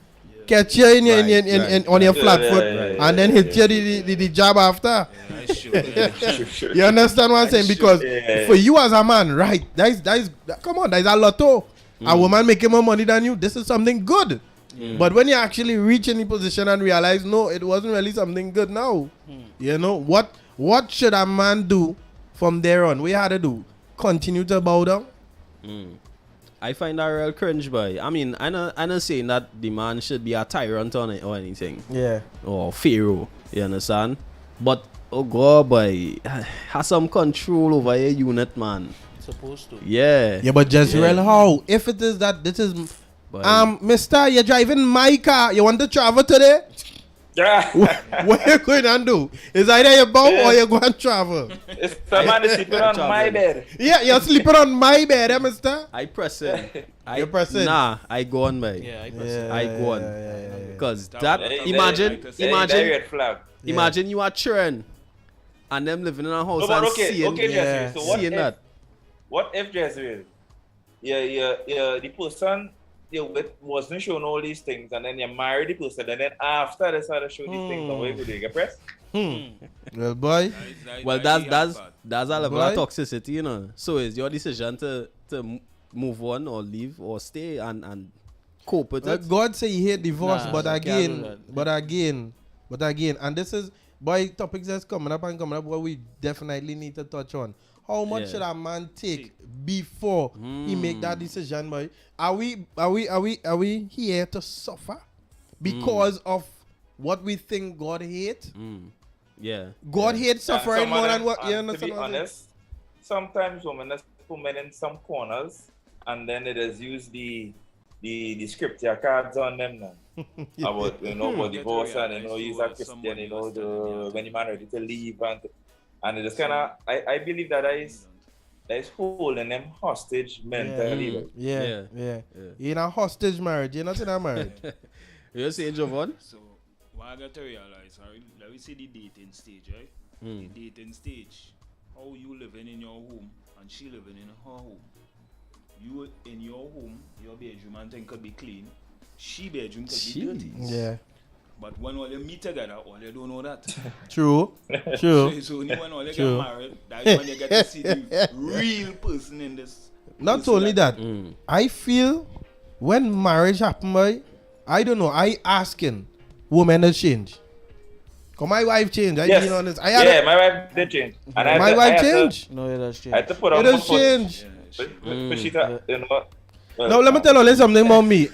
catch you on your flat foot, and then hit you the jab after. You understand what I'm saying? Because for you as a man, right, come on, that is a lotto. A woman making more money than you, this is something good. But when you actually reach any position and realize, no, it wasn't really something good now. You know, what should a man do from there on? We had to do? Continue to bow down? I find that real cringe, boy. I mean, I'm not saying that the man should be a tyrant on it or anything. Yeah. Or pharaoh, you understand? But, oh God, boy, have some control over your unit, man. Supposed to. Yeah. Yeah, but just real how? If it is that, this is... mister, you're driving my car. You want to travel today? What you going to do? Is either you bow or you go and travel? It's somebody sleeping on my bed. Yeah, you're sleeping on my bed, mister? I press it. You press it? Nah, I go on, man. Yeah, I press it. I go on. Because red flag. Imagine you are children and them living in a house and seeing Jezreel. So seeing that. What if Jezreel? The person you with wasn't showing all these things, and then you married the person, and then after they started showing these things, away would you get pressed? Well, boy. Well, that's a level of toxicity, you know. So it's your decision to move on or leave or stay and cope with it. God say he hate divorce, but again, and this is, boy, topics that's coming up what we definitely need to touch on. How much should a man take before he make that decision, boy? Are we here to suffer because of what we think God hate? Yeah. God hates suffering more than what you understand. To be honest, sometimes women just put men in some corners and then they just use the scripture cards on them now. About about divorce and he's a Christian, when the man ready to leave and it just kinda I believe that is holding them hostage mentally. Yeah. You're in a hostage marriage, you're not in a marriage. You say Jovan? So what I got to realize, let me see the dating stage, right? The dating stage. How you living in your home and she living in her home. You in your home, your bedroom and thing could be clean. She bedroom could be dirty. Yeah. But when all you meet together, all you don't know that. True. So when all you get married, that's when you get to see the real person in this. Not only that, I feel when marriage happen, boy, I don't know, I asking women to change. Cause my wife changed. My wife did change. And my wife changed. No, it has changed. I had to put on it has changed. Now let me tell you something about me.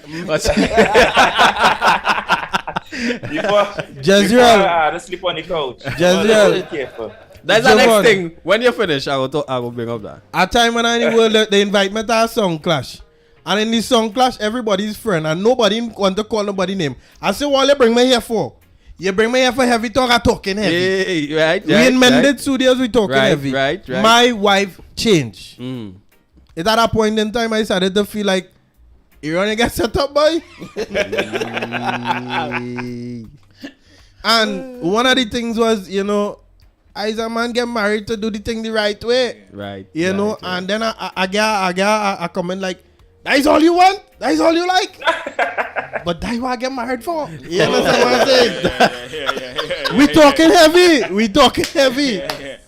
Jezreel, I had to sleep on the couch. Jezreel. That's the next thing. When you finish, I will bring up that. At time when I in the world, they invite me to a song clash. And in the song clash, everybody's friend and nobody want to call nobody name. I say, what you bring me here for? You bring me here for heavy talk, I talking heavy. Yeah, right. We in Mended Studios, we talking heavy. Right. My wife changed. It's at a point in time I started to feel like, you want to get set up, boy? And one of the things was, I as a man get married to do the thing the right way. Right. And then I get a comment like, that is all you want? That is all you like? But that's what I get married for. You understand what I'm saying? We talking heavy.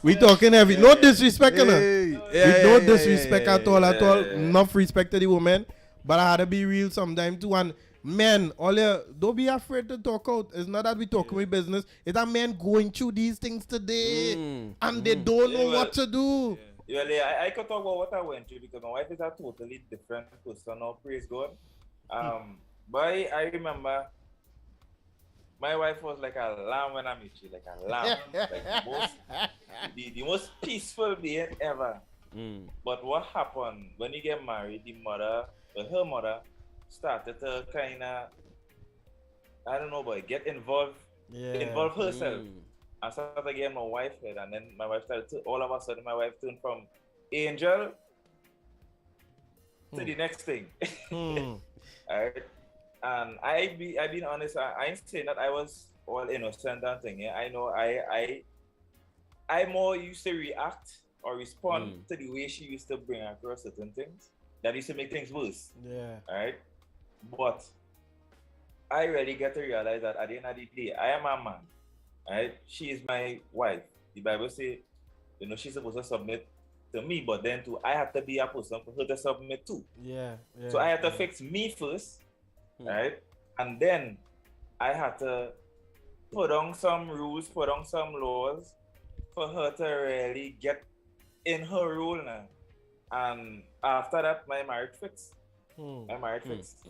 We talking heavy. No disrespect, no disrespect at all. Enough respect to the woman. But I had to be real sometime too. And men, don't be afraid to talk out. It's not that we talking with business. It's that men going through these things today and they don't know what to do. Well, I could talk about what I went through because my wife is a totally different person now, praise God. But I remember my wife was like a lamb when I met you, like a lamb. Like the most peaceful being ever. But what happened when you get married, her mother started to kind of, I don't know, boy, get involved herself. I started getting my wife head, and then my wife started to, all of a sudden, my wife turned from angel to the next thing. Alright? And I been honest, I ain't saying that I was all innocent and thing. Yeah? I know I more used to react or respond to the way she used to bring across certain things that used to make things worse. Yeah. Alright? But I really get to realize that at the end of the day, I am a man. Right? She is my wife. The Bible says, you know, she's supposed to submit to me, but then too, I have to be a person for her to submit to. Yeah. So I had to fix me first, right? And then I had to put on some rules, put on some laws for her to really get in her role now. And after that, my marriage fixed. My marriage fixed.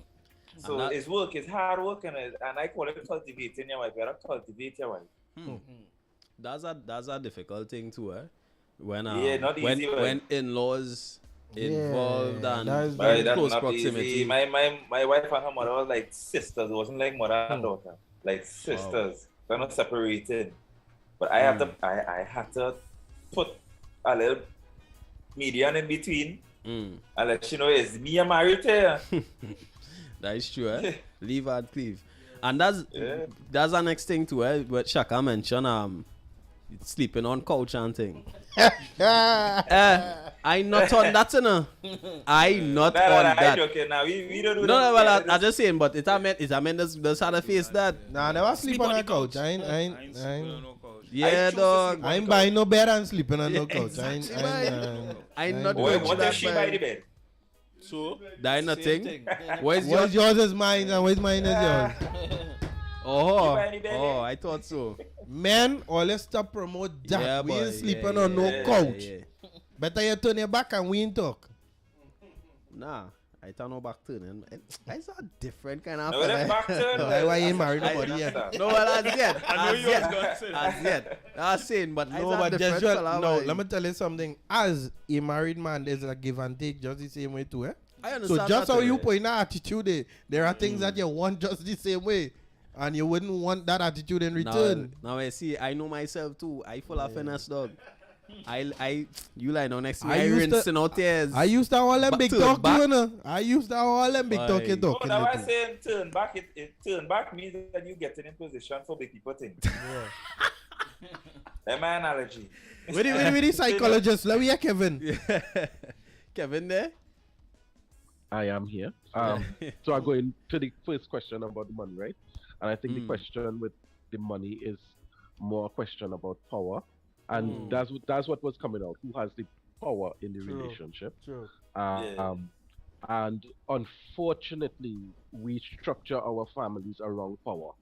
So it's work, it's hard work, and I call it cultivating your wife. You have to cultivate your wife. That's a difficult thing too, eh? When not easy, when in-laws involved and close proximity. Easy. My wife and her mother was like sisters. It wasn't like mother and daughter, like sisters. They're not separated. But I had to put a little median in between and let you know it's me and married here. That is true, eh? Leave and cleave. And that's the next thing too, eh? What Shaka mentioned, sleeping on couch and thing. I not on that, you know. I not on that. Okay, now we don't do no, that. No, well, I just saying, but it I meant this had a face that. Nah, I never sleep on a couch. I ain't sleeping on no couch. Yeah, dog. I ain't buying no bed and sleeping on no couch. I not. What if she buy the bed? So that ain't nothing. Where's yours is mine and where's mine is yours? Oh, I thought so. Men, let's stop promote that. Yeah, we boy, ain't sleeping on no couch. Better you turn your back and we ain't talk. Nah, I turn no back turn. It's a different kind of. No, that back turn. Why you ain't married nobody yet? No, well, as yet. I know you was going to say that. As yet. I was saying, but no, but just let me tell you something. As a married man, there's a give and take just the same way too, eh? I understand. So just how you put in that attitude, there are things that you want just the same way. And you wouldn't want that attitude in return. Now I see, I know myself too. I full of finesse, dog. You lie down next to me. I rinsing out tears. I used to all them big talk to you, know. I used to all them big talk you talking. No, that was saying turn back. It turn back means that you getting in position for big people thing. Yeah. That's my analogy. With the psychologist, let me hear Kevin. Kevin there? I am here. So I'm going to the first question about the money, right? And I think the question with the money is more a question about power. And that's what was coming out. Who has the power in the relationship? True. And unfortunately, we structure our families around power,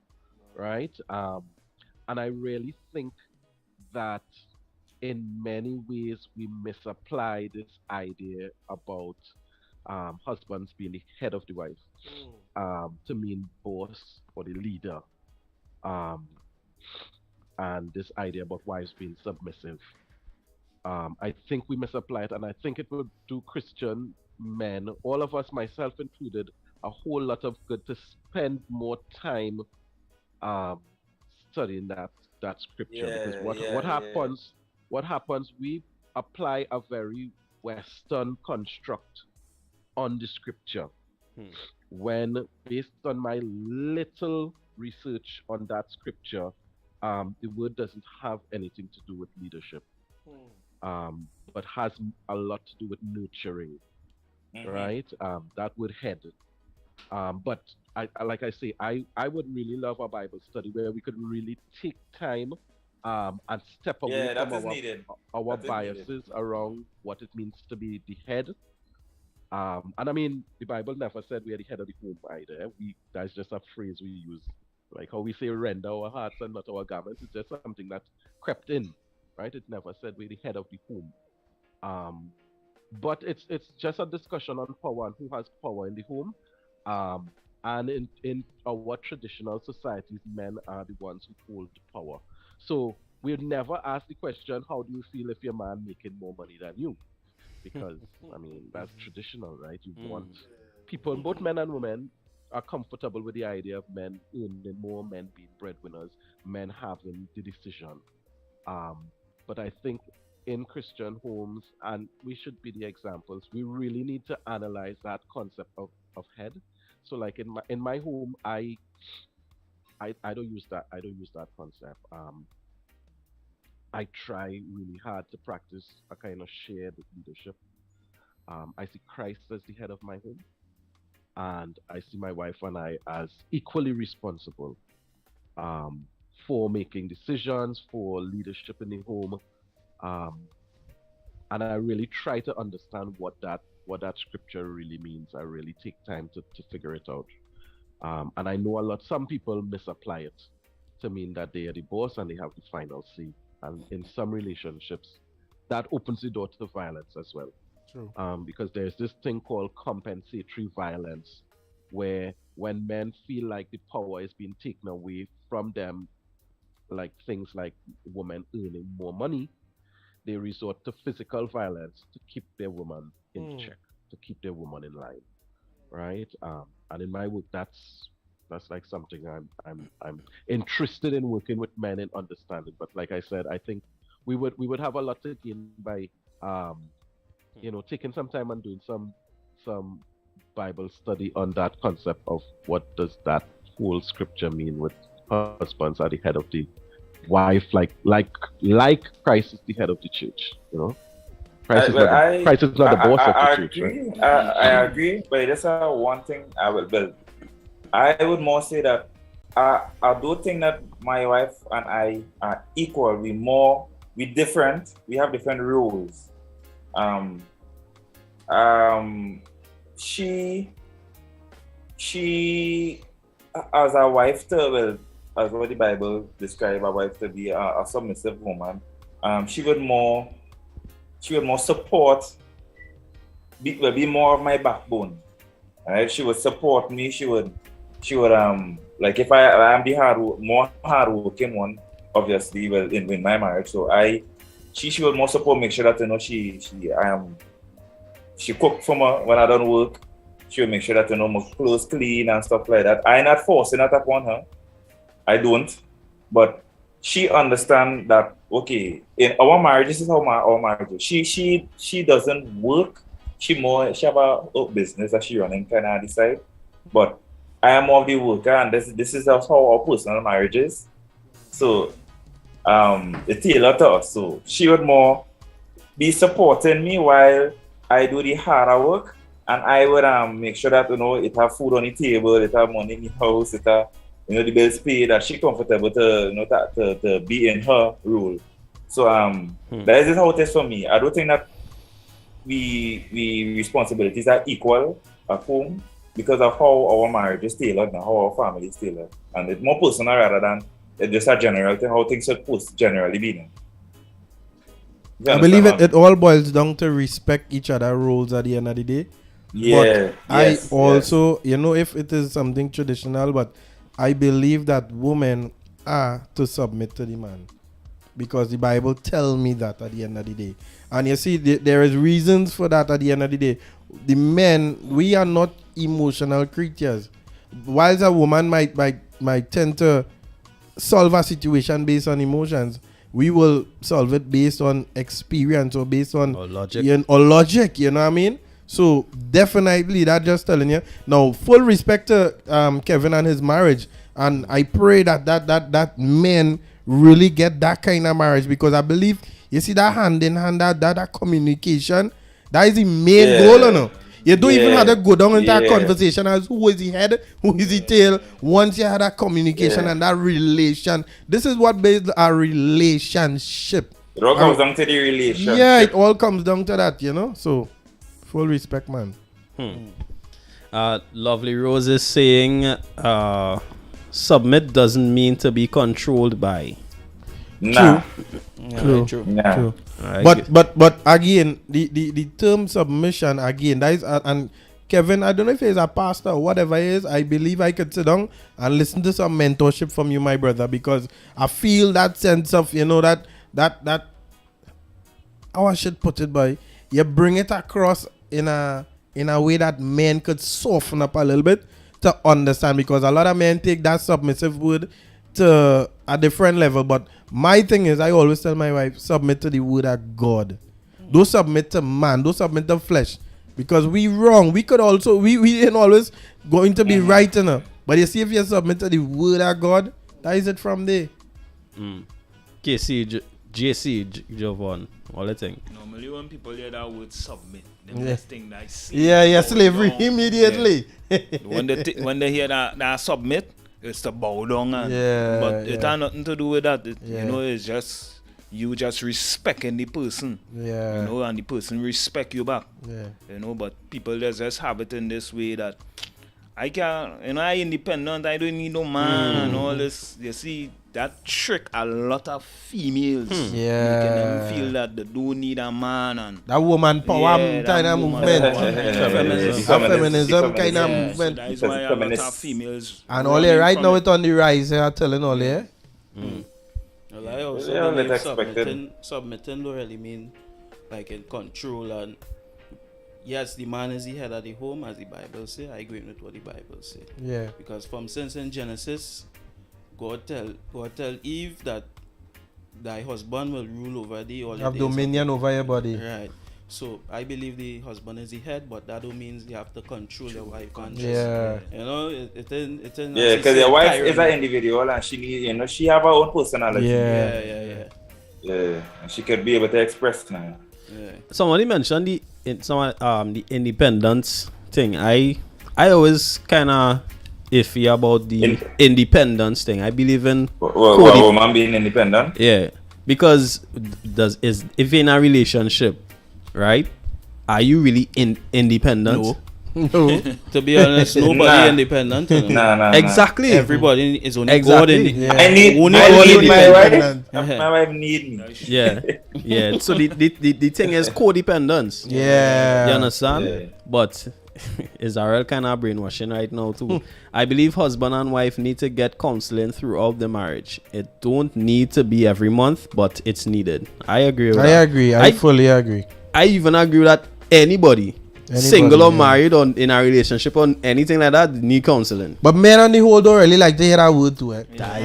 right? And I really think that in many ways we misapply this idea about husbands being the head of the wife to mean boss or the leader, and this idea about wives being submissive. I think we misapply it, and I think it would do Christian men, all of us, myself included, a whole lot of good to spend more time studying that scripture. Because what happens, we apply a very Western construct on the scripture, when based on my little research on that scripture, the word doesn't have anything to do with leadership, but has a lot to do with nurturing, right? That word head. But like I say, I would really love a Bible study where we could really take time and step away from our biases around what it means to be the head. And I mean, the Bible never said we are the head of the home either. That's just a phrase we use, like how we say render our hearts and not our garments. It's just something that crept in, right? It never said we're the head of the home. But it's just a discussion on power and who has power in the home. And in our traditional societies, men are the ones who hold power. So we'll never ask the question, how do you feel if your man making more money than you? Because I mean, that's traditional, right? You want people, both men and women, are comfortable with the idea of men earning more, men being breadwinners, men having the decision. Um, but I think in Christian homes, and we should be the examples, we really need to analyze that concept of head. So like in my home, I don't use that, concept. I try really hard to practice a kind of shared leadership. I see Christ as the head of my home, and I see my wife and I as equally responsible um, for making decisions, for leadership in the home, um, and I really try to understand what that scripture really means. I really take time to figure it out, and I know a lot. Some people misapply it to mean that they are the boss and they have the final say, and in some relationships, that opens the door to violence as well. True. Because there's this thing called compensatory violence, where when men feel like the power is being taken away from them, like things like women earning more money, they resort to physical violence to keep their woman in check, to keep their woman in line, right? And in my work, that's like something I'm interested in working with men in understanding. But like I said, I think we would have a lot to gain by taking some time and doing some Bible study on that concept of what does that whole scripture mean with husbands are the head of the wife, like Christ is the head of the church. Christ is not the boss of the church. Agree. Right? I agree, but there's one thing I will build. I would more say that I do think that my wife and I are equal. We different. We have different roles. She as a wife as what the Bible describes a wife to be a submissive woman. She would more support, be more of my backbone. Right? She would support me. She would like if I am the more hardworking one, obviously, in my marriage. So she would more support, make sure that she cook for me when I don't work. She would make sure that my clothes clean and stuff like that. I'm not forcing that upon her. I don't, but she understands that okay, in our marriage, this is how our marriage is. She doesn't work. She have a business that she running kind of decide, but I am more of the worker, and this is how our personal marriage is. So it's tailored to us. So she would more be supporting me while I do the harder work, and I would make sure that it have food on the table, it have money in the house, it have the bills paid, that she comfortable to be in her role. So that is how it is for me. I don't think that we responsibilities are equal at home because of how our marriage is tailored and how our family is tailored, and it's more personal rather than just a general thing, how things should generally be done. I believe it all boils down to respect each other's roles at the end of the day. Yeah. But I also, if it is something traditional, but I believe that women are to submit to the man, because the Bible tells me that at the end of the day. And you see, there is reasons for that at the end of the day. The men, we are not emotional creatures. Whilst a woman might tend to solve a situation based on emotions, we will solve it based on experience or based on logic. Or logic, you know what I mean? So definitely that just telling you. Now, full respect to Kevin and his marriage, and I pray that men really get that kind of marriage, because I believe you see that hand in hand, that communication, that is the main goal. You don't even have to go down into that conversation as who is the head, who is the tail. Once you have that communication and that relation, this is what builds a relationship. It all comes down to the relationship. Yeah, it all comes down to that, So, full respect, man. Lovely Rose is saying, submit doesn't mean to be controlled by. Nah. True. Nah. True. But again, the term submission again, that is and Kevin, I don't know if he's a pastor or whatever he is. I believe I could sit down and listen to some mentorship from you, my brother, because I feel that sense of that how I should put it, boy. You bring it across in a in a way that men could soften up a little bit to understand, because a lot of men take that submissive word to a different level. But my thing is, I always tell my wife, submit to the word of God. Don't submit to man, don't submit to flesh. Because we wrong. We could also, we ain't always going to be right enough. But you see, if you submit to the word of God, that is it from there. KC, JC, Jovan, all the thing. Normally when people hear that word submit, the best thing that I see. Yeah, slavery immediately. Yeah. when they hear that submit, it's to bow down. But it has nothing to do with that. You know, it's just, you just respecting the person. Yeah. You know, and the person respect you back. Yeah. You know, but people just have it in this way that I can, you know, I independent, I don't need no man and all this. You see, that trick a lot of females. Making them feel that they don't need a man. And that woman power kind of movement. Feminism kind of movement. So that is why a lot of females. And all right now it's on the rise, I'm telling all there. Well, I also believe submitting don't really mean like in control, and yes, the man is the head of the home, as the Bible say. I agree with what the Bible say. Yeah. Because from since in Genesis, God tell Eve that thy husband will rule over thee all the have days dominion over your body. Right. So I believe the husband is the head, but that don't mean you have to control your wife. Yeah. You know, it in. Yeah, because your wife is an individual and she need, you know, she have her own personality. Yeah. And she could be able to express now. Yeah. Somebody mentioned the independence thing. I always kind of iffy about the independence thing. I believe in woman being independent. Yeah, because if you're in a relationship, right? Are you really independent? No. To be honest, nobody independent. Nah. Exactly. Everybody is only God. I need my wife. My wife need me. Yeah. So the thing is codependence. Yeah. You understand? Yeah. But Israel kind of brainwashing right now too. I believe husband and wife need to get counseling throughout the marriage. It don't need to be every month, but it's needed. I agree with that. I agree. I fully agree. I even agree that anybody single or married or in a relationship or anything like that need counseling. But men on the whole don't really like to hear that word too. That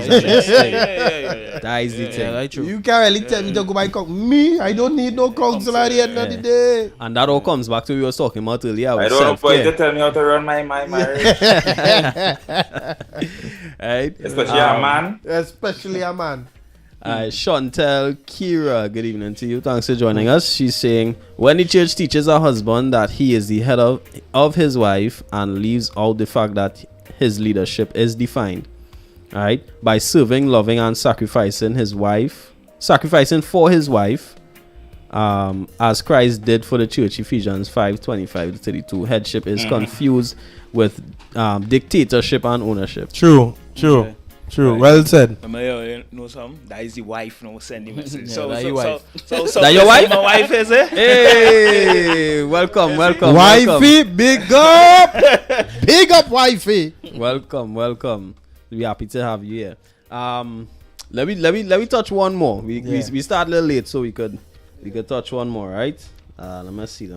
is the thing. You can't really tell me to go buy me. I don't need no counselor at the end of the day. And that all comes back to what we were talking about earlier. I don't know for you to tell me how to run my marriage. Right? Especially a man. Especially a man. Chantel Kira, good evening to you. Thanks for joining us. She's saying, when the church teaches a husband that he is the head of his wife and leaves out the fact that his leadership is defined, right, by serving, loving, and sacrificing for his wife, as Christ did for the church, Ephesians 5:25-32. Headship is confused with dictatorship and ownership. True. Right. Well said. You know something? That is the wife now sending message. So that your wife. That your wife? My wife is it? Hey, welcome. Wifey, big up. Big up, wifey. Welcome. We're happy to have you here. Let me touch one more. We start a little late, so we could touch one more, right? Let me see.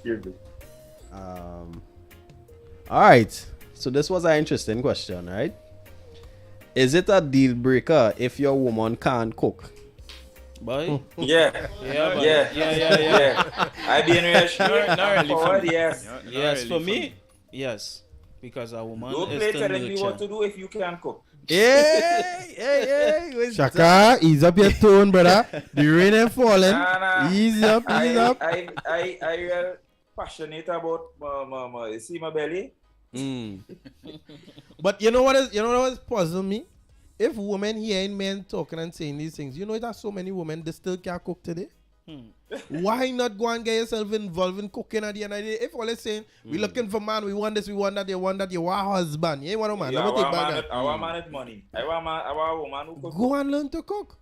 You're good. All right. So this was an interesting question, right? Is it a deal breaker if your woman can't cook? Boy? Yeah. I be in Not really. Yes, for me, yes. Because a woman don't is play to telling me nurture. what to do if you can't cook. Hey. Shaka, ease up your tone, brother. The rain ain't falling. Nah. Ease up. I real passionate about you see my belly. But you know what is puzzling me? If women hearing men talking and saying these things, you know that so many women they still can't cook today. Why not go and get yourself involved in cooking at the end of the day? If all is saying we looking for man, we want this, we want that, you want husband. You ain't want a man. I want man with money. I want a woman who cook. Go and learn to cook.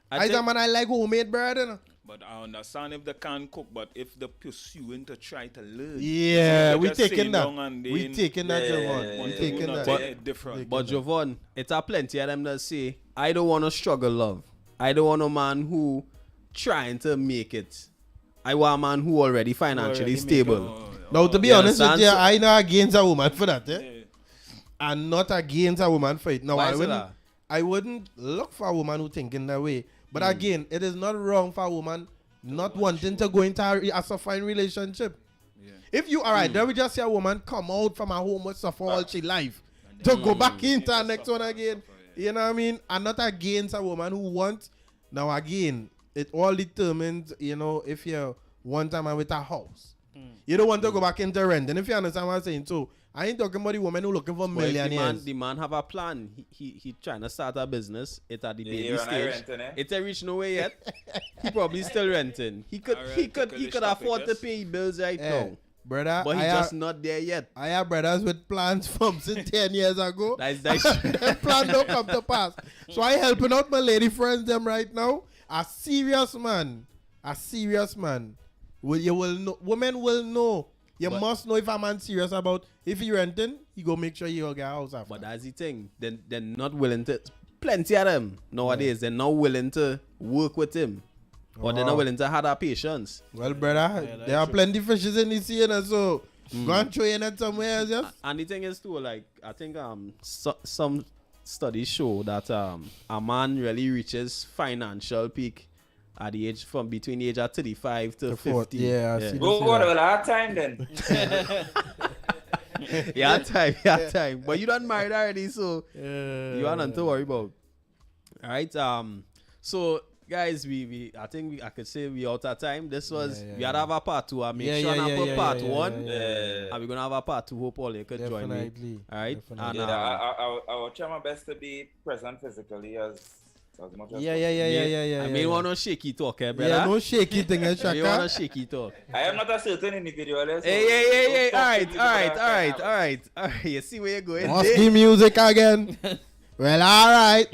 I like homemade bread. You know? But I understand if they can't cook, but if they're pursuing to try to learn. Yeah, we just taking that. We taking that, Jovan. We taking that. Different. But Jovan, it's a plenty of them that say, I don't want to struggle love. I don't want a man who trying to make it. I want a man who already financially stable. Now, to be You honest with understand? you, So- I not against a woman for that, I'm not against a woman for it. No, Why is it that? I wouldn't look for a woman who think in that way. But again, it is not wrong for a woman not wanting to go into a suffering relationship. If you, all right, then we just see a woman come out from her home with suffer all she life to go back into the next one again. You know what I mean? I'm not against a woman who wants. Now, again, it all determines, you know, if you're one time with a house. You don't want to go back into rent. And if you understand what I'm saying, so I ain't talking about the woman who looking for Well, if millionaires. the man have a plan. He trying to start a business. It at the Yeah, baby and I stage. renting, eh? It ain't reached nowhere yet. He probably still renting. He could afford to pay bills right now. Brother, But he's just not there yet. I have brothers with plans from since 10 years ago. That's That plan don't come to pass. So I helping out my lady friends them right now. A serious man. You will know. Women will know. You must know if a man serious about if he renting, he go make sure you get a house after. But that's the thing. They're not willing to. Plenty of them nowadays. They're not willing to work with him, or they're not willing to have that patience. Well, brother, there are plenty fishes in the sea, and so go and throw in it somewhere else. Yes? And the thing is too, like I think some studies show that a man really reaches financial peak at the age from between the age of 35 to 50. Yeah, I see. Go to our time then. Yeah, time. But you done married already, so you are not to worry about. All right. So guys, I could say we out of time. This was we had to have a part 2. I make sure I put part 1. And we're gonna have a part 2. Hope all you could join me. All right. And, I will try my best to be present physically as much as Yeah. I mean, want no shaky talk, brother. Yeah, no shaky thing, Shaka. You want no shaky talk. I am not a certain individual. So Hey. All right. You see where you're going. Musky music again. Well, all right.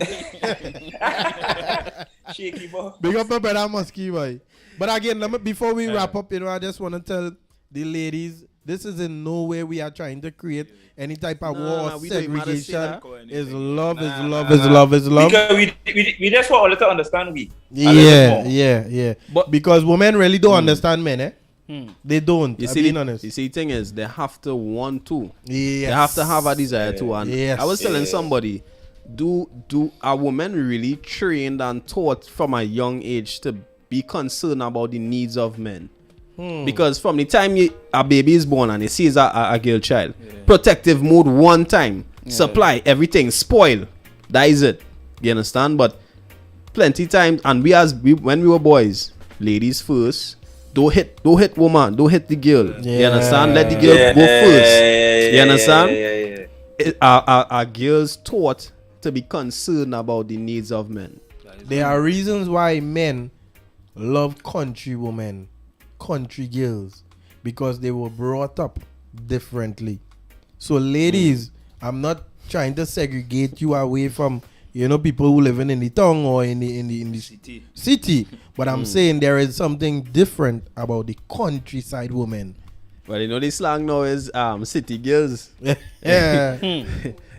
Shaky boy. Big up my brother Musky boy. But again, before we wrap up, I just want to tell the ladies, this is in no way we are trying to create any type of war or we don't even have to say segregation. that. Is love, is love. Because we just want all to understand we. Yeah. But because women really don't understand men, They don't. You I'm see, being honest. You see, the thing is, they have to want to. Yes. They have to have a desire to. And Yes. I was telling somebody, do a woman really trained and taught from a young age to be concerned about the needs of men? Because from the time a baby is born and he sees a girl child, protective mode one time, supply everything, spoil. That is it. You understand? But plenty times, and when we were boys, ladies first. Don't hit woman. Don't hit the girl. You understand? Let the girl go first. You understand? Are girls taught to be concerned about the needs of men? There are reasons why men love country women, country girls, because they were brought up differently. So, ladies, I'm not trying to segregate you away from people who living in the town or in the city. But I'm saying there is something different about the countryside woman. Well, the slang now is city girls. Yeah.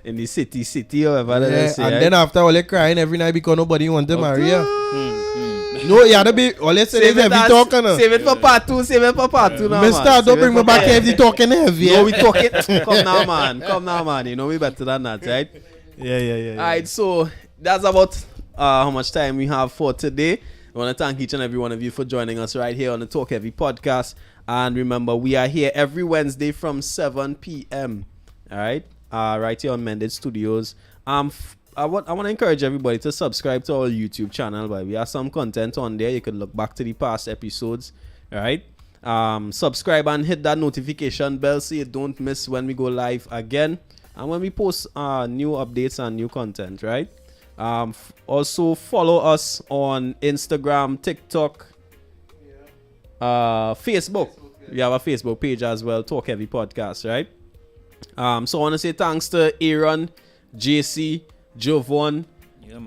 In the city or whatever they say. And then after all they crying every night because nobody want to marry her. No, you had to be all they say is heavy talking. Save it for part 2. Now, Mister, don't bring me back heavy talking heavy. No, we talking. Come now, man. You know we better than that, right? Yeah. Alright, so that's about how much time we have for today. I want to thank each and every one of you for joining us right here on the Talk Heavy podcast. And remember, we are here every Wednesday from 7 p.m. Alright, right here on Mended Studios. I want to encourage everybody to subscribe to our YouTube channel, but we have some content on there. You can look back to the past episodes. Alright, subscribe and hit that notification bell so you don't miss when we go live again. And when we post new updates and new content, right? Also follow us on Instagram, TikTok, Facebook. We have a Facebook page as well, Talk Heavy Podcast, right? So I want to say thanks to Aaron, JC, Jovan,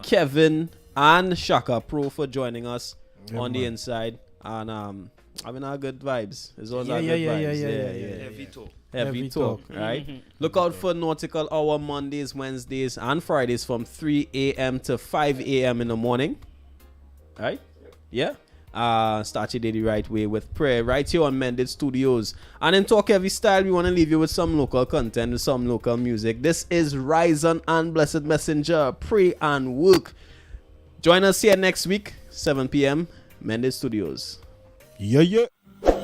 Kevin, and Shaka Pro for joining us on the inside. And having our good vibes. It's always our good vibes. Yeah. Heavy talk. Heavy talk, right? Look out for Nautical Hour Mondays, Wednesdays, and Fridays from 3 a.m. to 5 a.m. in the morning. Right? Yeah. Start your day the right way with prayer right here on Mended Studios. And in Talk Heavy Style, we want to leave you with some local content, with some local music. This is Ryzen and Blessed Messenger, Pray and Work. Join us here next week, 7 p.m., Mended Studios. Yeah. The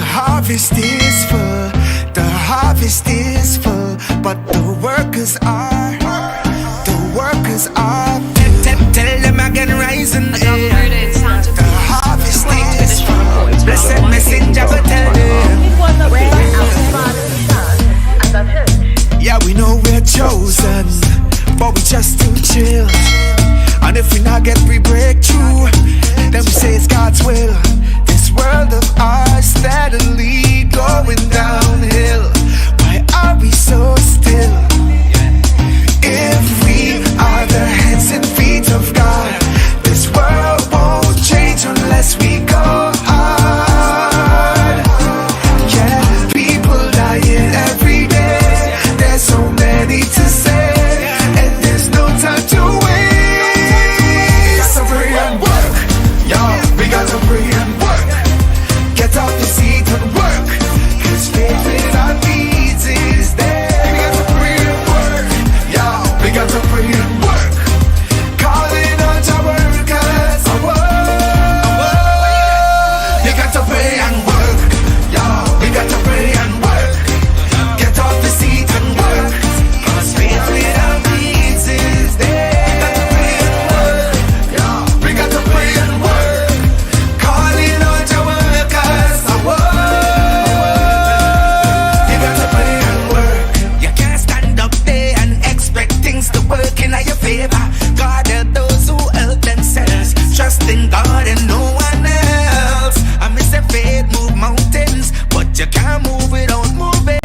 harvest is full, the harvest is full, but the workers are tell them again, rising. The harvest is full, blessed messenger, but tell them. Yeah, we know we're chosen, but we just too chill. And if we not get free breakthrough, then we say it's God's will. This world of ours steadily going downhill. Why are we so still? If we are the hands and feet of God, this world won't change unless we go hard. Yeah, people dying every day. There's so many to say, and there's no time to wait. We got to pray and work. Get off the seat and work. 'Cause faith without needs is there. We got to pray and work. We got to pray and work. Calling on your workers. You got to pray and work. We got to pray and work. Get off the seat and work. 'Cause faith without needs is there. We got to pray and work. Working at your favor. God help those who help themselves. Trust in God and no one else. I miss a faith move mountains, but you can't move without moving.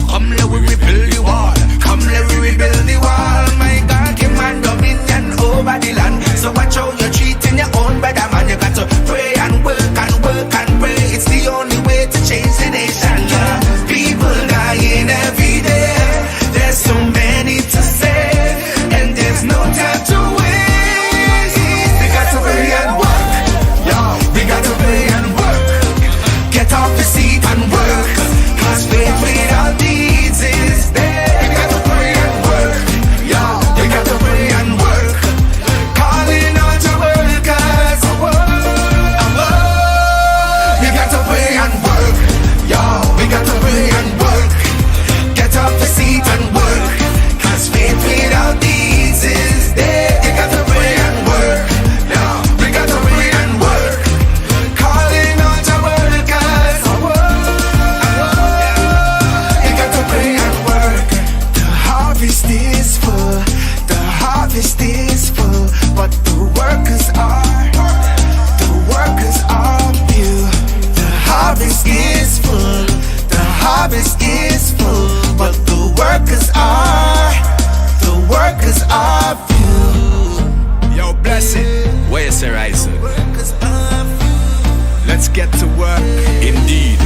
Come let we rebuild the wall. Come let we rebuild the wall. My God, command dominion over the land. So watch how you're treating your own brother, man. You got to pray and work and work and pray. It's the only way to change the nation. Yeah. People dying every day. There's so many to say. There's no time to waste. We got to pray and work. We got to pray and work. Get off the seat and work. 'Cause faith without deeds is there. We got to pray and work. We got to pray and work. Calling out your workers. We got to pray and work. We got to pray and work. Get off the seat and work. 'Cause faith without deeds is there. You got to pray and work. We got to pray and work. Calling on your workers. You got to pray and work. The harvest is full. The harvest is full. But the workers are few. The harvest is full. The harvest is full. But the workers are few. Yo, blessed. Where's the rising? Let's get to work, indeed.